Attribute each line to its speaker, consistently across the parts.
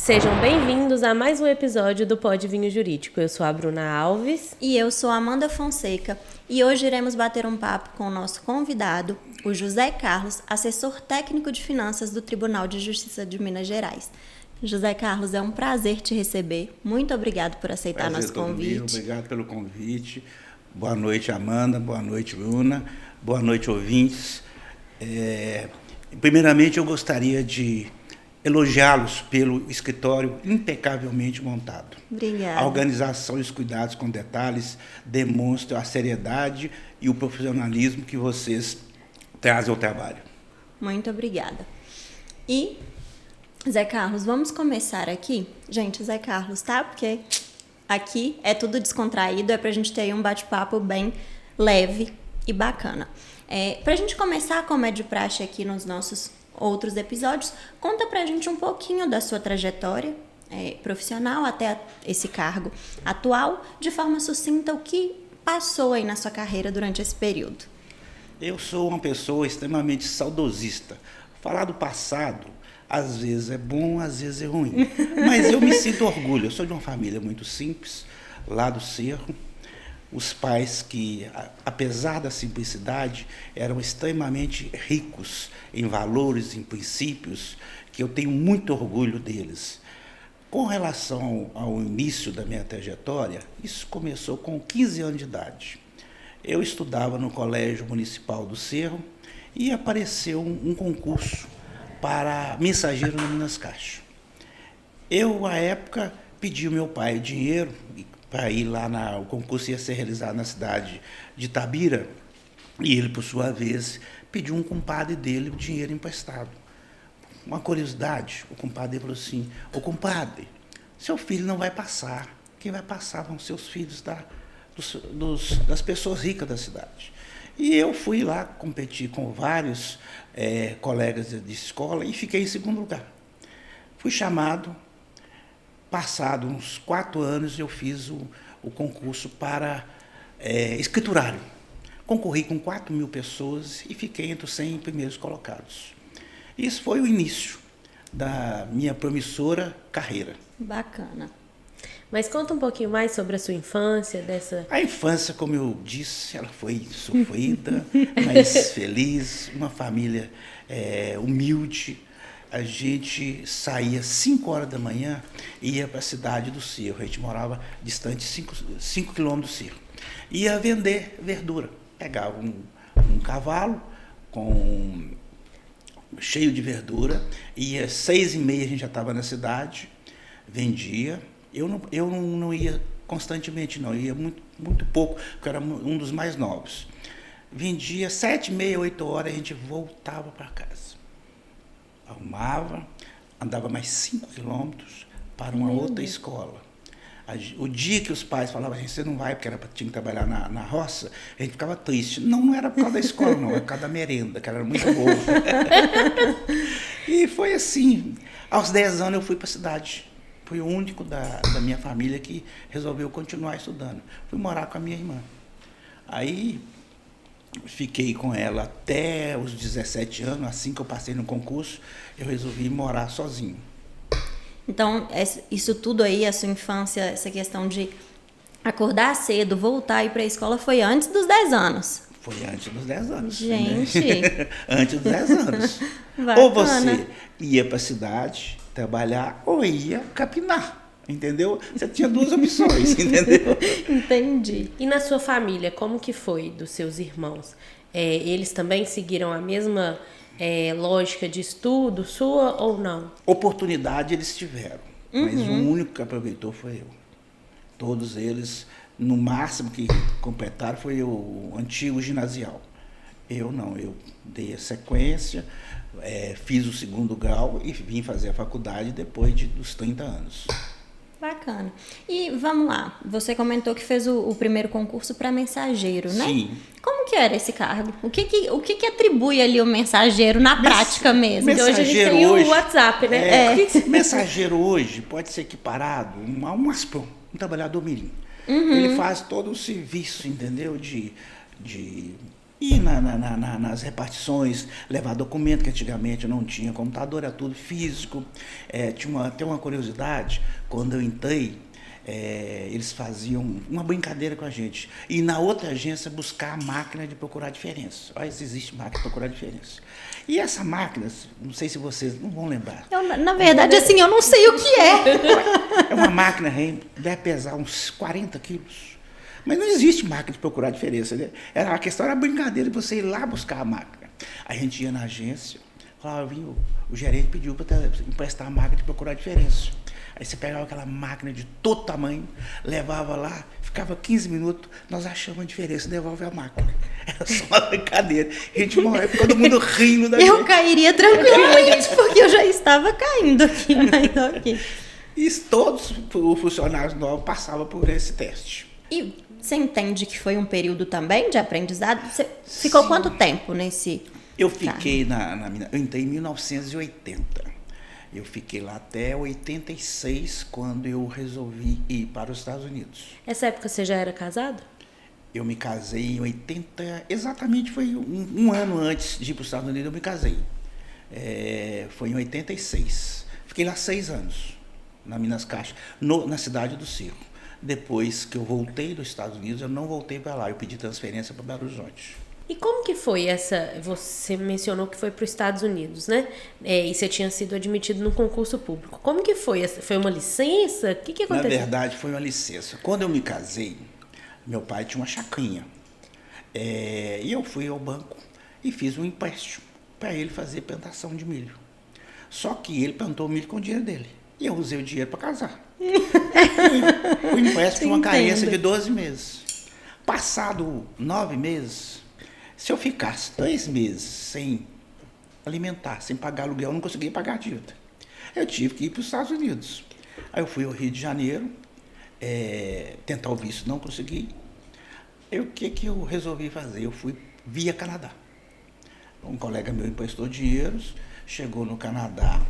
Speaker 1: Sejam bem-vindos a mais um episódio do Pod Vinho Jurídico. Eu sou a Bruna Alves.
Speaker 2: E eu sou a Amanda Fonseca. E hoje iremos bater um papo com o nosso convidado, o José Carlos, assessor técnico de finanças do Tribunal de Justiça de Minas Gerais. José Carlos, é um prazer te receber. Muito obrigado por aceitar nosso convite.
Speaker 3: Obrigado pelo convite. Boa noite, Amanda. Boa noite, Bruna. Boa noite, ouvintes. Primeiramente, eu gostaria de elogiá-los pelo escritório impecavelmente montado.
Speaker 2: Obrigada.
Speaker 3: A organização e os cuidados com detalhes demonstram a seriedade e o profissionalismo que vocês trazem ao trabalho.
Speaker 2: Muito obrigada. E, Zé Carlos, vamos começar aqui? Gente, Zé Carlos, tá? Porque aqui é tudo descontraído, é pra gente ter aí um bate-papo bem leve e bacana. Pra gente começar, como é de praxe aqui nos nossos outros episódios, conta pra gente um pouquinho da sua trajetória profissional até esse cargo atual, de forma sucinta, o que passou aí na sua carreira durante esse período.
Speaker 3: Eu sou uma pessoa extremamente saudosista. Falar do passado, às vezes é bom, às vezes é ruim. Mas eu me sinto orgulho. Eu sou de uma família muito simples, lá do Cerro. Os pais que, apesar da simplicidade, eram extremamente ricos em valores, em princípios, que eu tenho muito orgulho deles. Com relação ao início da minha trajetória, isso começou com 15 anos de idade. Eu estudava no Colégio Municipal do Cerro e apareceu um concurso para mensageiro no Minas Caixa. Eu, à época, pedi ao meu pai dinheiro para ir lá, o concurso ia ser realizado na cidade de Itabira, e ele, por sua vez, pediu um compadre dele o dinheiro emprestado. Uma curiosidade, o compadre falou assim: ô compadre, seu filho não vai passar, quem vai passar vão ser os filhos das pessoas ricas da cidade. E eu fui lá competir com vários colegas de escola e fiquei em segundo lugar. Fui chamado. Passado uns 4 anos, eu fiz o concurso para escriturário. Concorri com 4.000 pessoas e fiquei entre os 100 primeiros colocados. Isso foi o início da minha promissora carreira.
Speaker 2: Bacana.
Speaker 1: Mas conta um pouquinho mais sobre a sua infância,
Speaker 3: A infância, como eu disse, ela foi sofrida, mas feliz, uma família humilde. A gente saía 5 horas da manhã e ia para a cidade do Cerro. A gente morava distante 5 quilômetros do Cerro. Ia vender verdura. Pegava um cavalo cheio de verdura, ia 6h30, a gente já estava na cidade, vendia. Eu não ia constantemente, não. Eu ia muito pouco, porque eu era um dos mais novos. Vendia 7h30, 8 horas, a gente voltava para casa. Arrumava, andava mais 5 quilômetros para uma outra escola. O dia que os pais falavam assim, você não vai porque tinha que trabalhar na roça, a gente ficava triste. Não era por causa da escola, não, era por causa da merenda, que era muito boa. E foi assim. Aos 10 anos eu fui para a cidade. Fui o único da minha família que resolveu continuar estudando. Fui morar com a minha irmã. Aí fiquei com ela até os 17 anos, assim que eu passei no concurso, eu resolvi morar sozinho.
Speaker 2: Então, isso tudo aí, a sua infância, essa questão de acordar cedo, voltar e ir para a escola, foi antes dos 10 anos?
Speaker 3: Foi antes dos 10 anos.
Speaker 2: Gente!
Speaker 3: Né? Antes dos 10 anos.
Speaker 2: Bacana.
Speaker 3: Ou você ia para a cidade trabalhar, ou ia capinar. Entendeu? Você tinha 2 opções, entendeu?
Speaker 2: Entendi.
Speaker 1: E na sua família, como que foi dos seus irmãos? Eles também seguiram a mesma lógica de estudo sua ou não?
Speaker 3: Oportunidade eles tiveram, mas o único que aproveitou foi eu. Todos eles, no máximo que completaram, foi o antigo ginasial. Eu não, eu dei a sequência, fiz o 2º grau e vim fazer a faculdade depois dos 30 anos.
Speaker 2: Bacana. E vamos lá, você comentou que fez o primeiro concurso para mensageiro, né?
Speaker 3: Sim.
Speaker 2: Como que era esse cargo? O que atribui ali o mensageiro na prática mesmo?
Speaker 1: Porque hoje a gente tem o WhatsApp, né?
Speaker 3: Mensageiro hoje pode ser equiparado a um trabalhador mirim. Ele faz todo o serviço, entendeu? De Ir nas repartições, levar documento, que antigamente não tinha computador, era tudo físico. Tinha até uma curiosidade, quando eu entrei, eles faziam uma brincadeira com a gente. E na outra agência buscar a máquina de procurar diferença. Olha se existe máquina de procurar diferença. E essa máquina, não sei se vocês não vão lembrar.
Speaker 2: Na verdade, assim, eu não sei o que é.
Speaker 3: É uma máquina, deve pesar uns 40 quilos. Mas não existe máquina de procurar diferença, né? A questão era a brincadeira de você ir lá buscar a máquina. A gente ia na agência, falava, o gerente pediu para emprestar a máquina de procurar diferença. Aí você pegava aquela máquina de todo tamanho, levava lá, ficava 15 minutos, nós achamos a diferença, devolve a máquina. Era só uma brincadeira. A gente morreu, todo mundo rindo da gente.
Speaker 2: Eu cairia tranquilamente, porque eu já estava caindo aqui, mas ok.
Speaker 3: E todos os funcionários novos passavam por esse teste.
Speaker 2: E você entende que foi um período também de aprendizado? Você ficou quanto tempo nesse...
Speaker 3: Eu fiquei eu entrei em 1980. Eu fiquei lá até 86, quando eu resolvi ir para os Estados Unidos.
Speaker 1: Essa época você já era casado?
Speaker 3: Eu me casei em 80, exatamente foi um ano antes de ir para os Estados Unidos, eu me casei. Foi em 86. Fiquei lá 6 anos, na Minas Caixas, na cidade do Cerro. Depois que eu voltei dos Estados Unidos, eu não voltei para lá, eu pedi transferência para Belo Horizonte.
Speaker 1: E como que foi você mencionou que foi para os Estados Unidos, né? E você tinha sido admitido no concurso público. Como que foi? Foi uma licença? O que aconteceu?
Speaker 3: Na verdade, foi uma licença. Quando eu me casei, meu pai tinha uma chacrinha. E eu fui ao banco e fiz um empréstimo para ele fazer plantação de milho. Só que ele plantou o milho com o dinheiro dele. E eu usei o dinheiro para casar. O empréstimo tinha uma carência de 12 meses. Passado 9 meses, se eu ficasse 3 meses sem alimentar, sem pagar aluguel, eu não conseguia pagar a dívida. Eu tive que ir para os Estados Unidos. Aí eu fui ao Rio de Janeiro, tentar o visto, não consegui. O que eu resolvi fazer? Eu fui via Canadá. Um colega meu emprestou dinheiro, chegou no Canadá,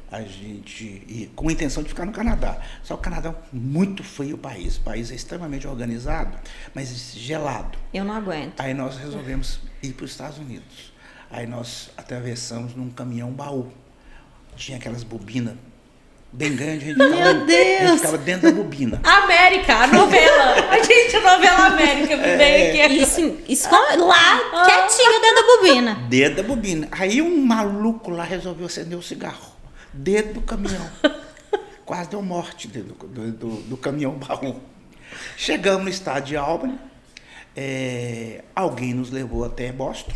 Speaker 3: a gente com a intenção de ficar no Canadá. Só que o Canadá é muito feio o país é extremamente organizado, mas gelado.
Speaker 2: Eu não aguento.
Speaker 3: Aí nós resolvemos ir para os Estados Unidos. Aí nós atravessamos num caminhão baú. Tinha aquelas bobinas bem grandes, a gente ficava dentro da bobina.
Speaker 1: América, a novela. A novela América, bem aqui.
Speaker 2: Isso lá, quietinho dentro da bobina.
Speaker 3: Dentro da bobina. Aí um maluco lá resolveu acender o cigarro. Dentro do caminhão. Quase deu morte dentro do caminhão baú. Chegamos no estado de Albany. Alguém nos levou até Boston.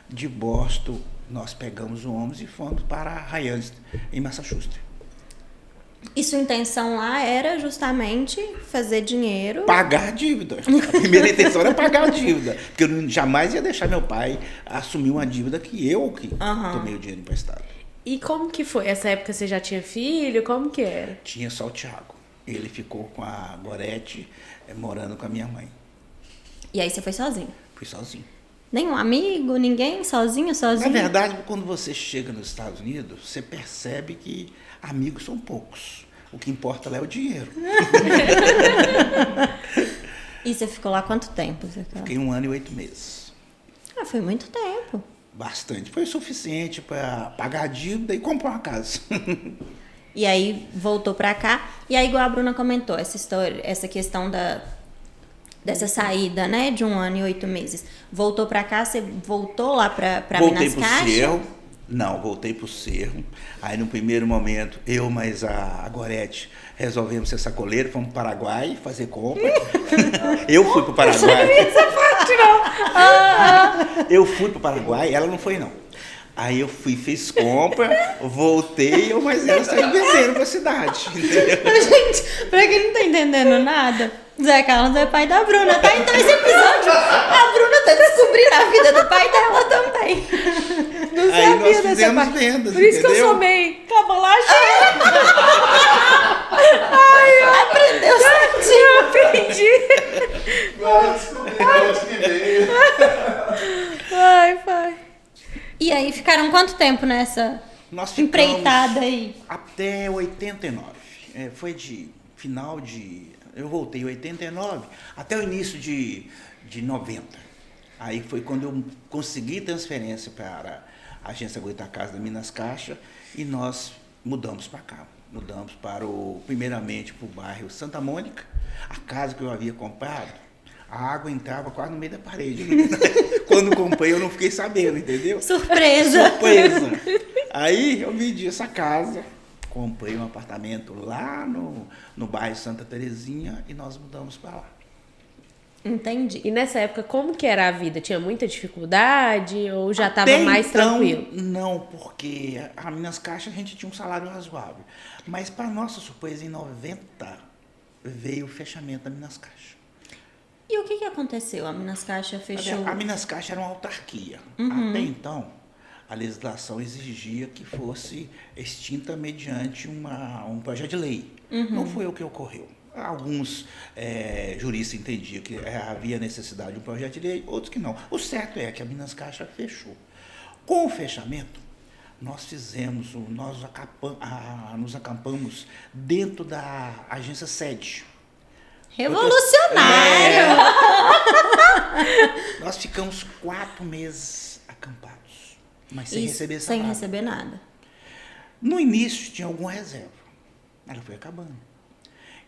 Speaker 3: De Boston, nós pegamos o ônibus e fomos para Hyannis, em Massachusetts.
Speaker 2: E sua intenção lá era justamente fazer dinheiro?
Speaker 3: Pagar a dívida. A primeira intenção era pagar a dívida. Porque eu jamais ia deixar meu pai assumir uma dívida que eu tomei o dinheiro emprestado.
Speaker 1: E como que foi? Essa época você já tinha filho? Como que era?
Speaker 3: Tinha só o Thiago. Ele ficou com a Gorete, morando com a minha mãe.
Speaker 2: E aí você foi sozinho?
Speaker 3: Fui sozinho.
Speaker 2: Nenhum amigo, ninguém? Sozinho?
Speaker 3: Na verdade, quando você chega nos Estados Unidos, você percebe que amigos são poucos. O que importa lá é o dinheiro.
Speaker 2: E você ficou lá quanto tempo?
Speaker 3: Fiquei 1 ano e 8 meses.
Speaker 2: Foi muito tempo.
Speaker 3: Bastante. Foi suficiente para pagar a dívida e comprar uma casa.
Speaker 2: E aí voltou para cá. E aí, igual a Bruna comentou, essa história, essa questão dessa saída, né, de 1 ano e 8 meses. Voltou para cá, você voltou lá para Minas Caixas?
Speaker 3: Voltei pro Cerro. Não, voltei pro Cerro. Aí, no primeiro momento, eu mais a Gorete resolvemos ser sacoleiro, fomos para o Paraguai fazer compra. Eu fui pro Paraguai. Eu não sabia essa parte, não. Eu fui pro Paraguai, ela não foi, não. Aí eu fui, fiz compra, voltei, mas ela saiu vendendo pra cidade, entendeu?
Speaker 2: Gente, pra quem não tá entendendo nada, Zé Carlos é pai da Bruna, tá? Então esse episódio, a Bruna tá descobrindo a vida do pai dela também.
Speaker 1: Não
Speaker 3: aí
Speaker 1: sabia
Speaker 3: nós
Speaker 1: dessa
Speaker 3: fizemos
Speaker 1: parte.
Speaker 3: vendas,
Speaker 1: Por isso
Speaker 3: entendeu?
Speaker 1: que eu sou meio cabolagem.
Speaker 2: Aprendeu certinho.
Speaker 1: Eu aprendi. Ai, pai.
Speaker 2: E aí, ficaram quanto tempo nessa
Speaker 3: Nós
Speaker 2: empreitada aí?
Speaker 3: Até 89. Foi eu voltei em 89 até o início de 90. Aí foi quando eu consegui transferência para a agência Goitacazes da Minas Caixa e nós mudamos para cá. Mudamos primeiramente para o bairro Santa Mônica. A casa que eu havia comprado, a água entrava quase no meio da parede. Quando comprei, eu não fiquei sabendo, entendeu?
Speaker 2: Surpresa!
Speaker 3: Surpresa! Aí eu vendi essa casa, comprei um apartamento lá no bairro Santa Terezinha e nós mudamos para lá.
Speaker 2: Entendi.
Speaker 1: E nessa época, como que era a vida? Tinha muita dificuldade ou já estava
Speaker 3: Até
Speaker 1: mais
Speaker 3: então,
Speaker 1: tranquilo?
Speaker 3: não, porque a Minas Caixa a gente tinha um salário razoável. Mas, para nossa surpresa, em 90 veio o fechamento da Minas Caixa.
Speaker 2: E o que aconteceu? A Minas Caixa fechou?
Speaker 3: A Minas Caixa era uma autarquia. Até então, a legislação exigia que fosse extinta mediante um projeto de lei. Não foi o que ocorreu. Alguns juristas entendiam que havia necessidade de um projeto de lei, outros que não. O certo é que a Minas Caixa fechou. Com o fechamento, nós nos acampamos dentro da agência sede.
Speaker 2: Revolucionário!
Speaker 3: Nós ficamos 4 meses acampados, mas sem receber salário.
Speaker 2: Sem receber nada.
Speaker 3: No início tinha alguma reserva, ela foi acabando.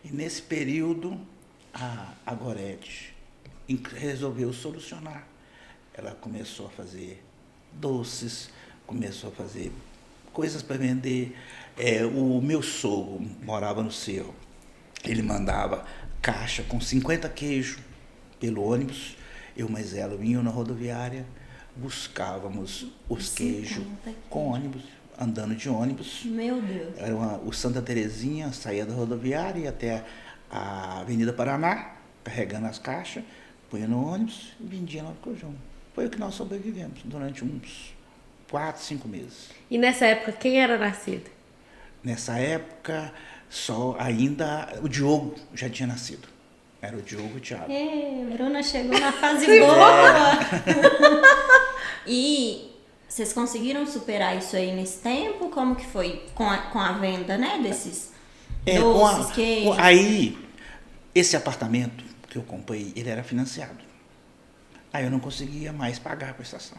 Speaker 3: E nesse período, a Gorete resolveu solucionar. Ela começou a fazer doces, começou a fazer coisas para vender. O meu sogro morava no Cerro. Ele mandava caixa com 50 queijos pelo ônibus. Eu mais ela vinham na rodoviária, buscávamos os queijos com ônibus, andando de ônibus.
Speaker 2: Meu Deus.
Speaker 3: Era o Santa Terezinha, saía da rodoviária e até a Avenida Paraná, carregando as caixas, punha no ônibus e vendia lá no Cojão. Foi o que nós sobrevivemos durante uns 4, 5 meses.
Speaker 1: E nessa época, quem era nascido?
Speaker 3: Nessa época, só ainda o Diogo já tinha nascido. Era o Diogo e o Thiago.
Speaker 2: Bruna chegou na fase boa! E vocês conseguiram superar isso aí nesse tempo? Como que foi com a venda, né, desses doces, queijos?
Speaker 3: Aí, esse apartamento que eu comprei, ele era financiado. Aí eu não conseguia mais pagar a prestação.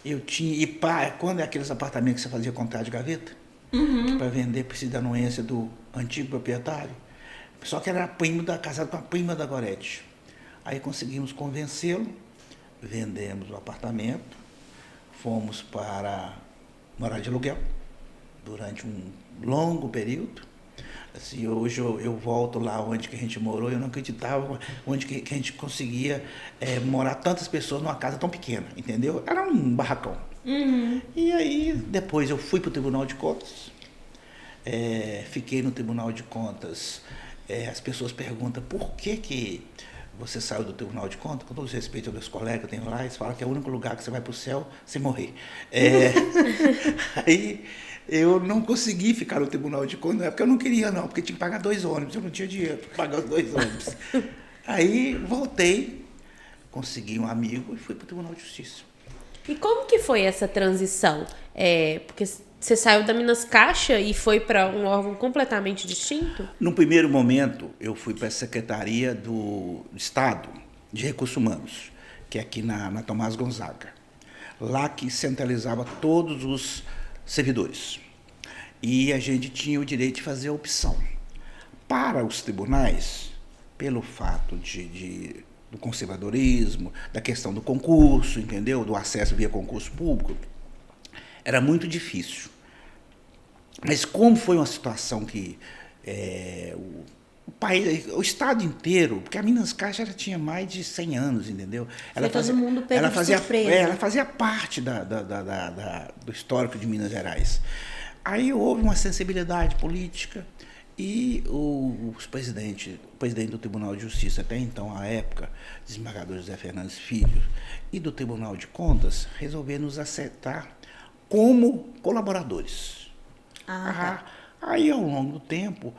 Speaker 3: Eu tinha, quando é aqueles apartamentos que você fazia contrato de gaveta, para vender, precisa da anuência do antigo proprietário, só que era casado com a prima da Gorete. Aí conseguimos convencê-lo, vendemos o apartamento, fomos para morar de aluguel durante um longo período. Assim, hoje eu volto lá onde que a gente morou, eu não acreditava onde que a gente conseguia morar tantas pessoas numa casa tão pequena, entendeu? Era um barracão. E aí, depois eu fui para o Tribunal de Contas, fiquei no Tribunal de Contas. As pessoas perguntam por que você saiu do Tribunal de Contas, com todo respeito aos meus colegas que eu tenho lá, eles falam que é o único lugar que você vai para o céu sem morrer. Aí eu não consegui ficar no Tribunal de Contas, não é porque eu não queria não, porque tinha que pagar 2 ônibus, eu não tinha dinheiro para pagar os 2 ônibus. Aí voltei, consegui um amigo e fui para o Tribunal de Justiça.
Speaker 1: E como que foi essa transição? Porque você saiu da Minas Caixa e foi para um órgão completamente distinto?
Speaker 3: No primeiro momento, eu fui para a Secretaria do Estado de Recursos Humanos, que é aqui na Tomás Gonzaga. Lá que centralizava todos os servidores. E a gente tinha o direito de fazer a opção. Para os tribunais, pelo fato do conservadorismo, da questão do concurso, entendeu? Do acesso via concurso público, era muito difícil. Mas como foi uma situação que o Estado inteiro, porque a Minas Caixa ela tinha mais de 100 anos, entendeu?
Speaker 2: Todo mundo pegou de surpresa.
Speaker 3: Ela fazia parte do histórico de Minas Gerais. Aí houve uma sensibilidade política e o presidente do Tribunal de Justiça, até então, à época, desembargador José Fernandes Filho, e do Tribunal de Contas, resolveram nos aceitar como colaboradores.
Speaker 2: Tá.
Speaker 3: Aí, ao longo do tempo,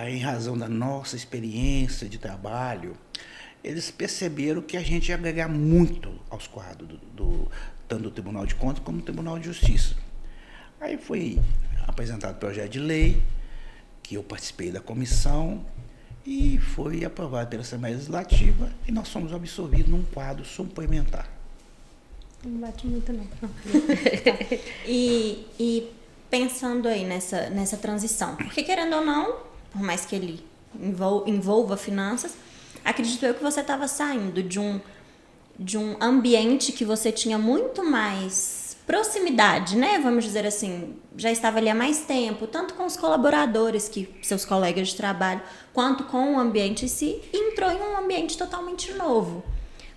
Speaker 3: em razão da nossa experiência de trabalho, eles perceberam que a gente ia agregar muito aos quadros tanto do Tribunal de Contas como do Tribunal de Justiça. Aí foi apresentado o projeto de lei, que eu participei da comissão, e foi aprovado pela Assembleia Legislativa e nós fomos absorvidos num quadro suplementar.
Speaker 2: Não bate muito, não. E pensando aí nessa transição, porque querendo ou não, por mais que ele envolva finanças, acredito eu que você estava saindo de um ambiente que você tinha muito mais proximidade, né? Vamos dizer assim, já estava ali há mais tempo, tanto com os colaboradores, seus colegas de trabalho, quanto com o ambiente em si, e entrou em um ambiente totalmente novo.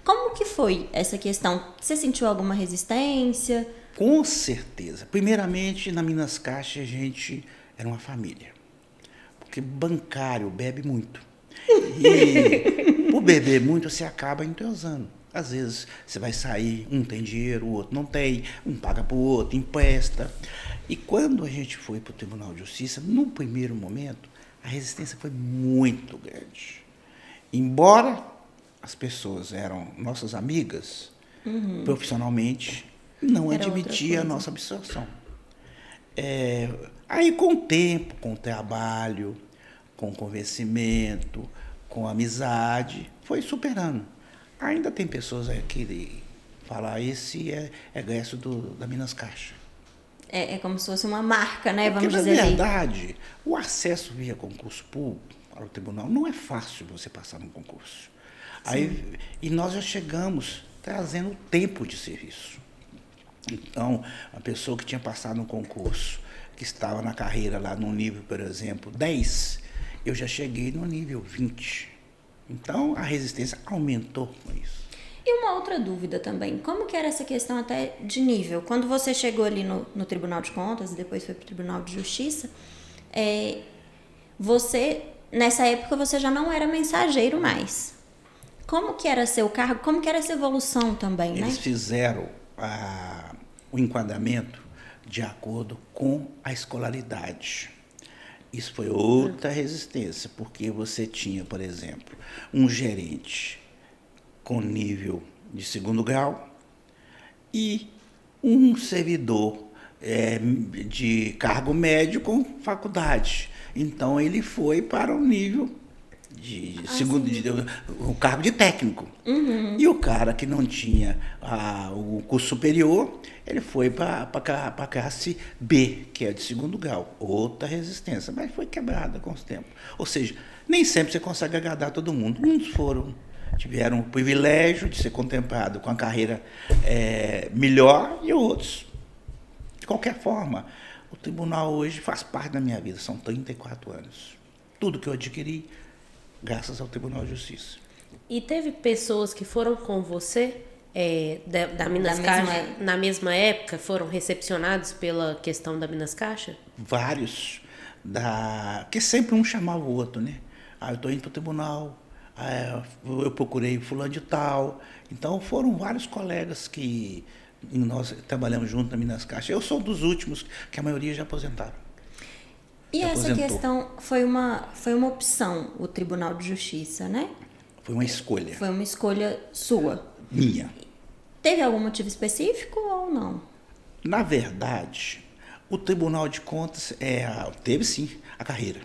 Speaker 2: Como que foi essa questão? Você sentiu alguma resistência?
Speaker 3: Com certeza. Primeiramente, na Minas Caixa, a gente era uma família. Porque bancário bebe muito. E por beber muito, você acaba entrosando. Às vezes, você vai sair, um tem dinheiro, o outro não tem, um paga para o outro, empresta. E quando a gente foi para o Tribunal de Justiça, no primeiro momento, a resistência foi muito grande. Embora as pessoas eram nossas amigas, profissionalmente, não admitia a nossa absorção. Aí, com o tempo, com o trabalho, com o convencimento, com a amizade, foi superando. Ainda tem pessoas que falam, esse é egresso da Minas Caixa.
Speaker 2: É como se fosse uma marca, né? Vamos
Speaker 3: Porque,
Speaker 2: dizer
Speaker 3: na
Speaker 2: aí.
Speaker 3: verdade, o acesso via concurso público para o tribunal não é fácil você passar num concurso. E nós já chegamos trazendo tempo de serviço. Então, a pessoa que tinha passado um concurso, que estava na carreira lá no nível, por exemplo, 10, eu já cheguei no nível 20. Então, a resistência aumentou com isso.
Speaker 2: E uma outra dúvida também, como que era essa questão até de nível? Quando você chegou ali no Tribunal de Contas e depois foi para o Tribunal de Justiça, nessa época você já não era mensageiro mais. Como que era seu cargo? Como que era essa evolução também, né?
Speaker 3: Eles fizeram o enquadramento de acordo com a escolaridade. Isso foi outra resistência, porque você tinha, por exemplo, um gerente com nível de 2º grau e um servidor de cargo médio com faculdade. Então, ele foi para o nível o cargo de técnico. E o cara que não tinha o curso superior, ele foi para a classe B, que é de 2º grau. Outra resistência, mas foi quebrada com o tempo. Ou seja, nem sempre você consegue agradar todo mundo. Uns tiveram o privilégio de ser contemplado com a carreira melhor e outros. De qualquer forma, o tribunal hoje faz parte da minha vida, são 34 anos. Tudo que eu adquiri, graças ao Tribunal de Justiça.
Speaker 1: E teve pessoas que foram com você da Minas Caixa na mesma época, foram recepcionados pela questão da Minas Caixa?
Speaker 3: Vários. Que sempre um chamava o outro, né? Eu estou indo para o tribunal, eu procurei fulano de tal. Então, foram vários colegas que nós trabalhamos junto na Minas Caixa. Eu sou dos últimos, que a maioria já aposentaram.
Speaker 2: E essa questão foi uma opção, o Tribunal de Justiça, né?
Speaker 3: Foi uma escolha.
Speaker 2: Foi uma escolha sua.
Speaker 3: Minha.
Speaker 2: Teve algum motivo específico ou não?
Speaker 3: Na verdade, o Tribunal de Contas teve sim a carreira.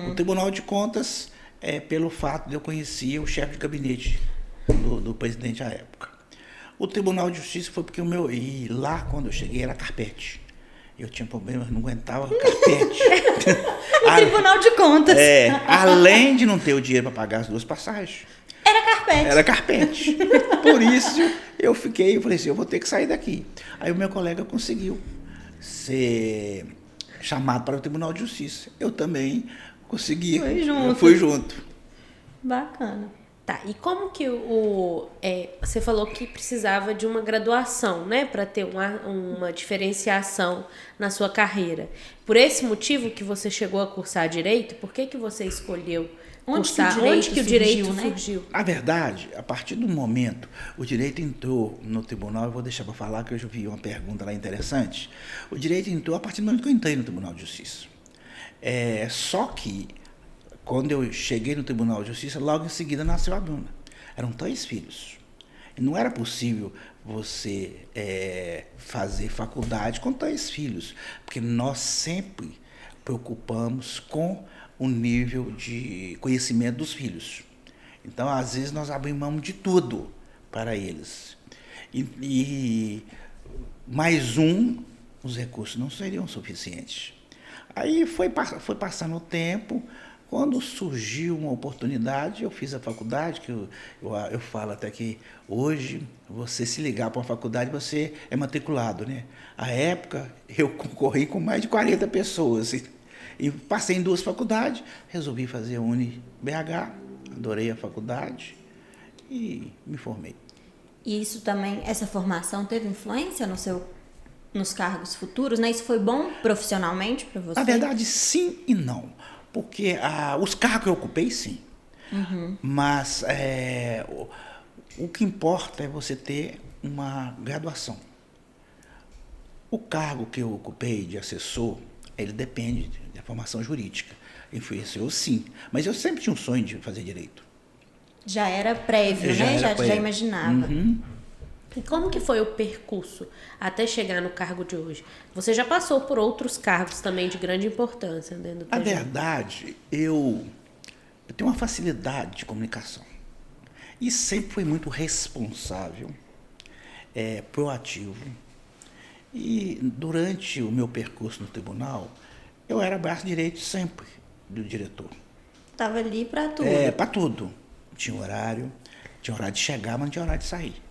Speaker 3: O Tribunal de Contas pelo fato de eu conhecer o chefe de gabinete do presidente à época. O Tribunal de Justiça foi porque e lá quando eu cheguei era carpete. Eu tinha problemas, não aguentava carpete.
Speaker 2: No Tribunal de Contas.
Speaker 3: Além de não ter o dinheiro para pagar as 2 passagens. Era carpete. Por isso eu falei assim, eu vou ter que sair daqui. Aí o meu colega conseguiu ser chamado para o Tribunal de Justiça. Eu também consegui. Fui junto.
Speaker 2: Bacana.
Speaker 1: Tá, e como que você falou que precisava de uma graduação, né, para ter uma diferenciação na sua carreira. Por esse motivo que você chegou a cursar Direito, por que você escolheu cursar? Onde que o Direito surgiu?
Speaker 3: Na verdade, a partir do momento, o Direito entrou no tribunal, eu vou deixar para falar que eu já vi uma pergunta lá interessante. O Direito entrou a partir do momento que eu entrei no Tribunal de Justiça. Só que quando eu cheguei no Tribunal de Justiça, logo em seguida nasceu a Bruna. Eram 3 filhos. E não era possível você fazer faculdade com 3 filhos, porque nós sempre preocupamos com o nível de conhecimento dos filhos. Então, às vezes, nós abrimos mão de tudo para eles. E mais os recursos não seriam suficientes. Aí foi passando o tempo, quando surgiu uma oportunidade, eu fiz a faculdade, que eu falo até que hoje, você se ligar para uma faculdade, você é matriculado, né? À época, eu concorri com mais de 40 pessoas, e passei em 2 faculdades, resolvi fazer a UniBH, adorei a faculdade e me formei.
Speaker 2: E isso também, essa formação teve influência nos cargos futuros, né? Isso foi bom profissionalmente para você?
Speaker 3: Na verdade, sim e não. Porque os cargos que eu ocupei, sim. Mas o que importa é você ter uma graduação. O cargo que eu ocupei de assessor, ele depende da formação jurídica. Influenciou, sim. Mas eu sempre tinha um sonho de fazer direito.
Speaker 2: Já era prévio, né? Já imaginava.
Speaker 1: E como que foi o percurso até chegar no cargo de hoje? Você já passou por outros cargos também de grande importância dentro do TJ.
Speaker 3: Na verdade, eu tenho uma facilidade de comunicação. E sempre fui muito responsável, proativo. E durante o meu percurso no tribunal, eu era braço direito sempre do diretor.
Speaker 2: Estava ali para tudo.
Speaker 3: Para tudo. Tinha horário de chegar, mas não tinha horário de sair.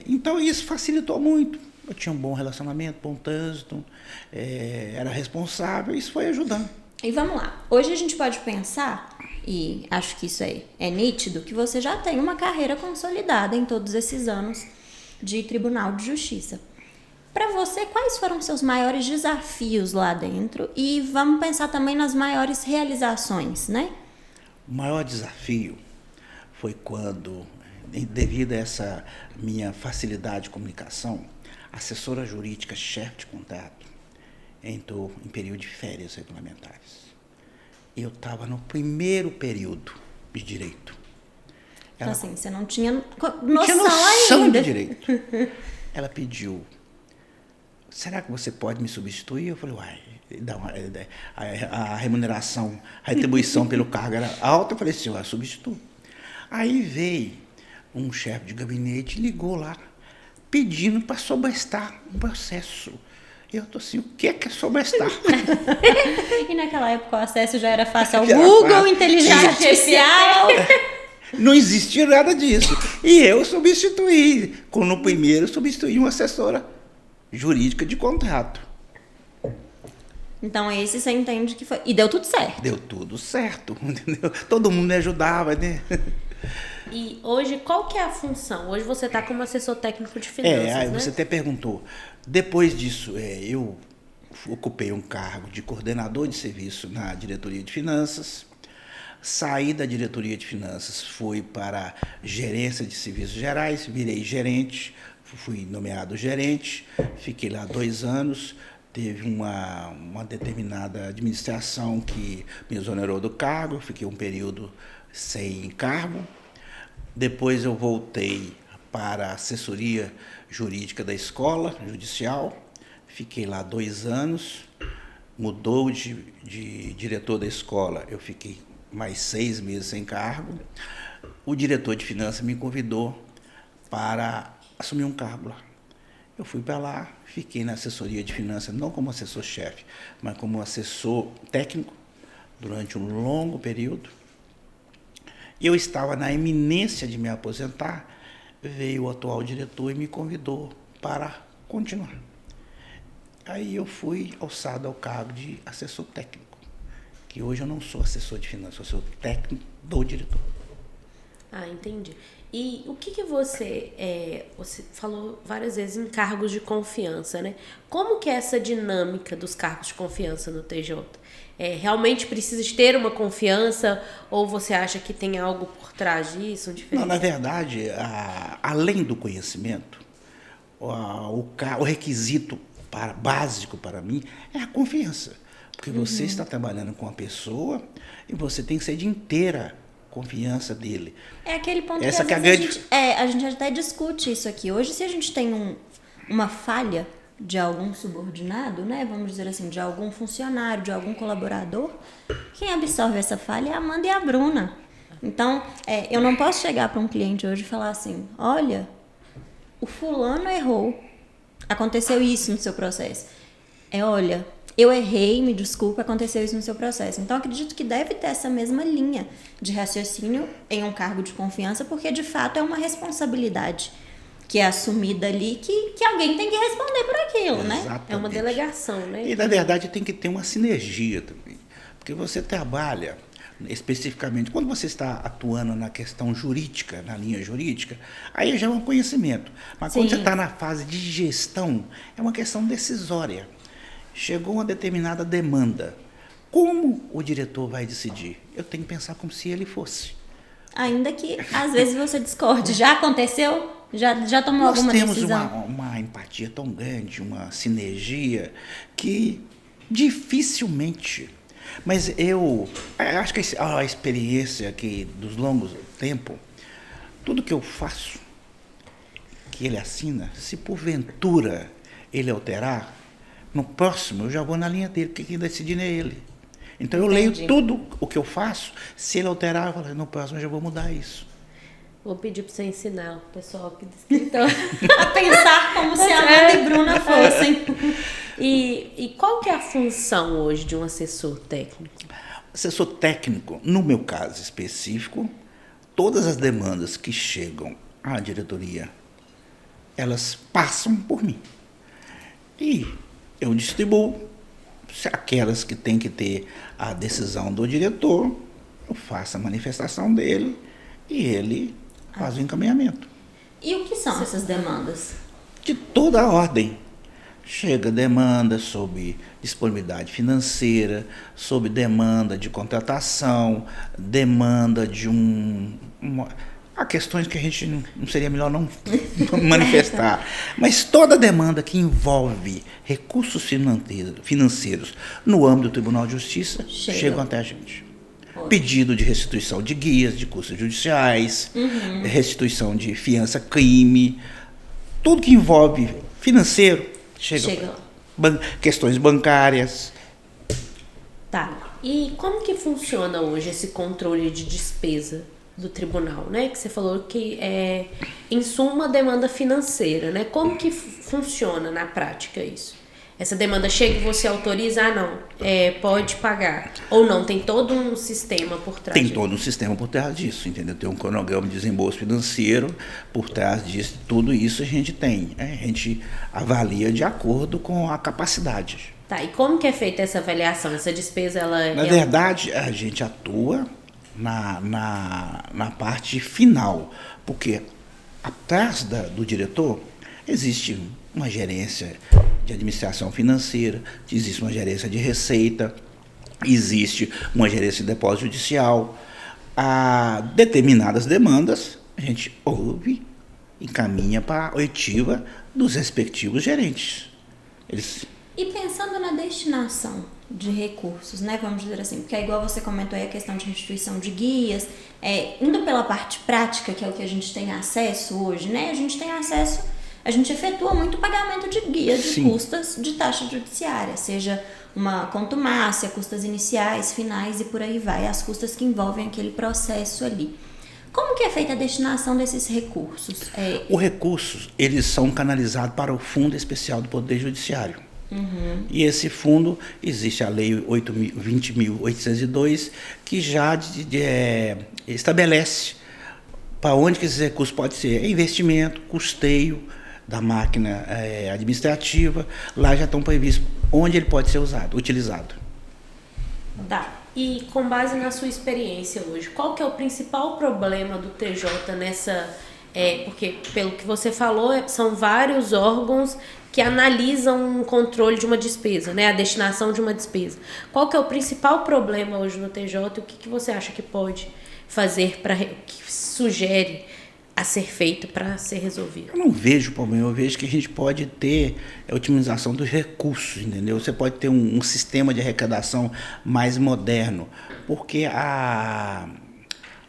Speaker 3: Então isso facilitou muito. Eu tinha um bom relacionamento, bom trânsito, era responsável, isso foi ajudando.
Speaker 2: E vamos lá. Hoje a gente pode pensar, e acho que isso é nítido, que você já tem uma carreira consolidada em todos esses anos de Tribunal de Justiça. Para você, quais foram seus maiores desafios lá dentro? E vamos pensar também nas maiores realizações, né?
Speaker 3: O maior desafio foi quando, devido a essa minha facilidade de comunicação, a assessora jurídica chefe de contrato entrou em período de férias regulamentares. Eu estava no primeiro período de direito.
Speaker 2: Então, assim, você não tinha
Speaker 3: noção
Speaker 2: ainda.
Speaker 3: de direito. Ela pediu: será que você pode me substituir? Eu falei: uai, a remuneração, a retribuição pelo cargo era alta. Eu falei assim: eu substituo. Aí veio um chefe de gabinete e ligou lá, pedindo para sobrestar um processo. Eu estou assim: o que é sobrestar?
Speaker 2: E naquela época o acesso já era fácil ao Google, inteligência artificial.
Speaker 3: Não existia nada disso. E eu substituí. No primeiro, substituí uma assessora jurídica de contrato.
Speaker 2: Então esse você entende que foi... E deu tudo certo.
Speaker 3: Deu tudo certo, entendeu? Todo mundo me ajudava, né?
Speaker 1: E hoje, qual que é a função? Hoje você está como assessor técnico de finanças,
Speaker 3: aí
Speaker 1: né?
Speaker 3: Você até perguntou. Depois disso, eu ocupei um cargo de coordenador de serviço na diretoria de finanças. Saí da diretoria de finanças, fui para gerência de serviços gerais, virei gerente, fui nomeado gerente, fiquei lá 2 anos. Teve uma determinada administração que me exonerou do cargo, fiquei um período sem cargo. Depois eu voltei para a assessoria jurídica da escola judicial, fiquei lá 2 anos, mudou de diretor da escola, eu fiquei mais 6 meses sem cargo. O diretor de finanças me convidou para assumir um cargo lá. Eu fui para lá, fiquei na assessoria de finanças, não como assessor-chefe, mas como assessor técnico, durante um longo período. E eu estava na iminência de me aposentar, veio o atual diretor e me convidou para continuar. Aí eu fui alçado ao cargo de assessor técnico, que hoje eu não sou assessor de finanças, eu sou técnico do diretor.
Speaker 1: Ah, entendi. E o que você falou várias vezes em cargos de confiança, né? Como que é essa dinâmica dos cargos de confiança no TJ? Realmente precisa ter uma confiança ou você acha que tem algo por trás disso?
Speaker 3: Não, na verdade, além do conhecimento, o requisito básico para mim é a confiança. Porque você está trabalhando com uma pessoa e você tem que ser de inteira confiança dele.
Speaker 2: É aquele ponto
Speaker 3: Essa
Speaker 2: que
Speaker 3: a
Speaker 2: a gente até discute isso aqui. Hoje, se a gente tem uma falha de algum subordinado, né? Vamos dizer assim, de algum funcionário, de algum colaborador, quem absorve essa falha é a Amanda e a Bruna. Então, eu não posso chegar para um cliente hoje e falar assim, olha, o fulano errou, aconteceu isso no seu processo. Olha, eu errei, me desculpa, aconteceu isso no seu processo. Então, acredito que deve ter essa mesma linha de raciocínio em um cargo de confiança, porque, de fato, é uma responsabilidade que é assumida ali, que alguém tem que responder por aquilo, né?
Speaker 3: Exatamente.
Speaker 1: É uma delegação, né?
Speaker 3: E, na verdade, tem que ter uma sinergia também. Porque você trabalha especificamente, quando você está atuando na questão jurídica, na linha jurídica, aí já é um conhecimento. Mas quando
Speaker 2: Sim.
Speaker 3: você está na fase de gestão, é uma questão decisória. Chegou uma determinada demanda. Como o diretor vai decidir? Eu tenho que pensar como se ele fosse.
Speaker 2: Ainda que, às vezes, você discorde. Já aconteceu? Já tomou alguma decisão?
Speaker 3: Nós temos uma empatia tão grande, uma sinergia, que dificilmente... Mas eu acho que a experiência aqui dos longos tempo, tudo que eu faço, que ele assina, se porventura ele alterar, no próximo eu já vou na linha dele, porque quem decide é ele. Então eu
Speaker 2: Entendi.
Speaker 3: leio tudo o que eu faço, se ele alterar, eu falo, no próximo eu já vou mudar isso.
Speaker 1: Vou pedir para você ensinar o pessoal aqui do escritório.
Speaker 2: A pensar como se a Amanda e Bruna fossem.
Speaker 1: E qual que é a função hoje de um assessor técnico?
Speaker 3: Assessor técnico, no meu caso específico, todas as demandas que chegam à diretoria, elas passam por mim. E eu distribuo, se aquelas que têm que ter a decisão do diretor, eu faço a manifestação dele e ele faz o encaminhamento.
Speaker 2: E o que são essas demandas?
Speaker 3: De toda a ordem. Chega demanda sobre disponibilidade financeira, sobre demanda de contratação, demanda de há questões que a gente não seria melhor não manifestar. Mas toda demanda que envolve recursos financeiros no âmbito do Tribunal de Justiça chegam até a gente. Pedido de restituição de guias, de custas judiciais, restituição de fiança-crime, tudo que envolve financeiro, chega lá. Questões bancárias.
Speaker 1: Tá. E como que funciona hoje esse controle de despesa do tribunal, né? Que você falou que é, em suma, demanda financeira, né? Como que funciona na prática isso? Essa demanda chega e você autoriza, não, pode pagar. Ou não, tem todo um sistema por trás.
Speaker 3: Tem todo um sistema por trás disso, entendeu? Tem um cronograma de desembolso financeiro por trás disso. Tudo isso a gente tem. A gente avalia de acordo com a capacidade.
Speaker 1: Tá, e como que é feita essa avaliação? Essa despesa, ela...
Speaker 3: Na verdade, a gente atua na parte final, porque atrás do diretor existe uma gerência de administração financeira, existe uma gerência de receita, existe uma gerência de depósito judicial. A determinadas demandas, a gente ouve, encaminha para a oitiva dos respectivos gerentes.
Speaker 2: E pensando na destinação de recursos, né, vamos dizer assim, porque é igual você comentou aí a questão de restituição de guias, indo pela parte prática, que é o que a gente tem acesso hoje, né, a gente efetua muito pagamento de guia de custas de taxa judiciária, seja uma contumácia, custas iniciais, finais e por aí vai, as custas que envolvem aquele processo ali. Como que é feita a destinação desses recursos?
Speaker 3: Os recursos, eles são canalizados para o Fundo Especial do Poder Judiciário. E esse fundo, existe a Lei 20.802, que já estabelece para onde que esses recursos podem ser. Investimento, custeio da máquina administrativa, lá já estão previstos onde ele pode ser utilizado.
Speaker 1: Tá. E com base na sua experiência hoje, qual que é o principal problema do TJ nessa... porque, pelo que você falou, são vários órgãos que analisam o controle de uma despesa, né? A destinação de uma despesa. Qual que é o principal problema hoje no TJ e o que você acha que pode fazer, que sugere a ser feito para ser resolvido?
Speaker 3: Eu não vejo problema, eu vejo que a gente pode ter a otimização dos recursos, entendeu? Você pode ter um sistema de arrecadação mais moderno, porque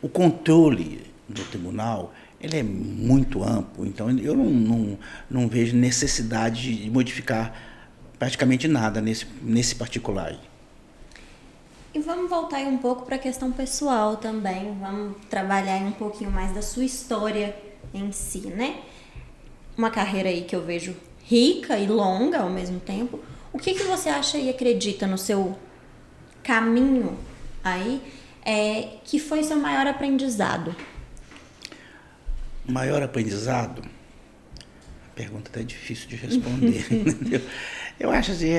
Speaker 3: o controle do tribunal, ele é muito amplo, então eu não vejo necessidade de modificar praticamente nada nesse particular aí.
Speaker 2: E vamos voltar aí um pouco para a questão pessoal também, vamos trabalhar aí um pouquinho mais da sua história em si, né? Uma carreira aí que eu vejo rica e longa ao mesmo tempo. O que você acha e acredita no seu caminho aí que foi seu maior aprendizado?
Speaker 3: Maior aprendizado? A pergunta até é difícil de responder, entendeu? Eu acho assim,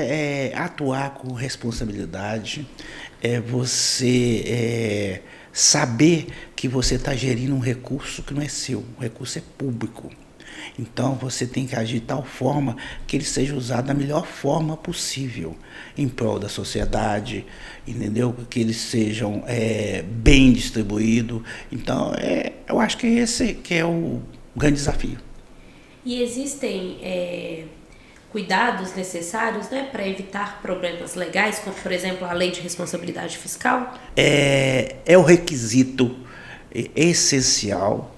Speaker 3: atuar com responsabilidade, você saber que você está gerindo um recurso que não é seu, o recurso é público. Então você tem que agir de tal forma que ele seja usado da melhor forma possível em prol da sociedade, entendeu? Que eles sejam bem distribuídos. Então eu acho que esse que é o grande desafio.
Speaker 1: E existem cuidados necessários, né, para evitar problemas legais, como por exemplo a lei de responsabilidade fiscal?
Speaker 3: É o requisito essencial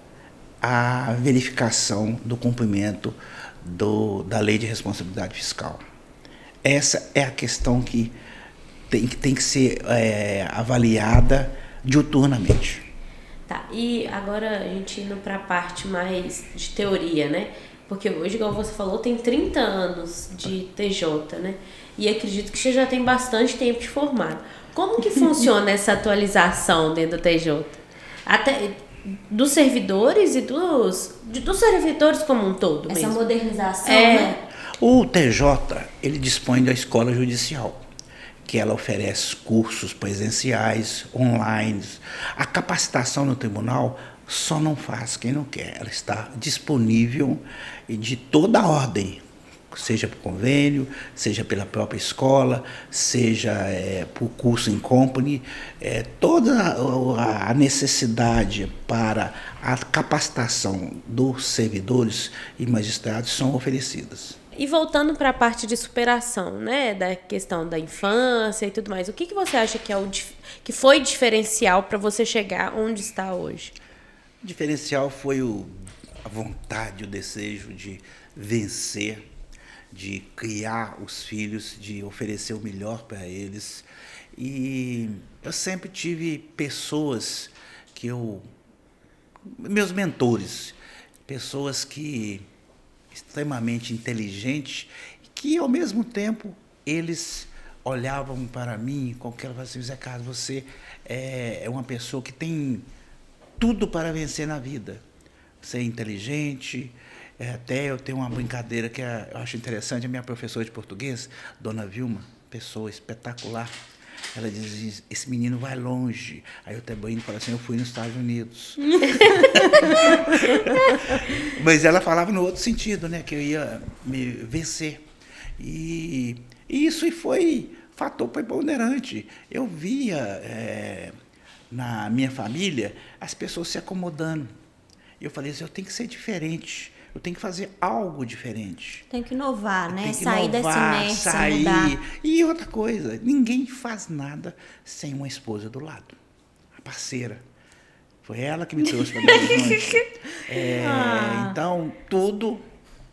Speaker 3: a verificação do cumprimento da lei de responsabilidade fiscal. Essa é a questão que tem que ser avaliada diuturnamente.
Speaker 1: Tá, e agora a gente indo para a parte mais de teoria, né? Porque hoje, igual você falou, tem 30 anos de TJ, né? E acredito que você já tem bastante tempo de formado. Como que funciona essa atualização dentro do TJ? Até dos servidores e dos servidores como um todo
Speaker 2: essa
Speaker 1: mesmo.
Speaker 2: Modernização, né?
Speaker 3: O TJ, ele dispõe da escola judicial, que ela oferece cursos presenciais, online. A capacitação no tribunal só não faz quem não quer. Ela está disponível de toda a ordem, seja por convênio, seja pela própria escola, seja por curso em company. Toda a necessidade para a capacitação dos servidores e magistrados são oferecidas.
Speaker 1: E voltando para a parte de superação, né, da questão da infância e tudo mais, o que você acha que foi diferencial para você chegar onde está hoje?
Speaker 3: O diferencial foi a vontade, o desejo de vencer, de criar os filhos, de oferecer o melhor para eles. E eu sempre tive pessoas meus mentores, pessoas extremamente inteligentes, que ao mesmo tempo eles olhavam para mim com aquela assim, Zé Carlos, você é uma pessoa que tem tudo para vencer na vida. Você é inteligente. Até eu tenho uma brincadeira que eu acho interessante. A minha professora de português, Dona Vilma, pessoa espetacular, ela diz, esse menino vai longe. Aí eu até brinco e falo assim, eu fui nos Estados Unidos. Mas ela falava no outro sentido, né, que eu ia me vencer. E isso foi fator preponderante. Eu via na minha família as pessoas se acomodando. Eu falei assim, eu tenho que ser diferente. Eu tenho que fazer algo diferente.
Speaker 2: Tem que inovar, né?
Speaker 3: Sair
Speaker 2: dessa inércia, mudar.
Speaker 3: E outra coisa, ninguém faz nada sem uma esposa do lado. A parceira. Foi ela que me trouxe para Belo Horizonte. Então, tudo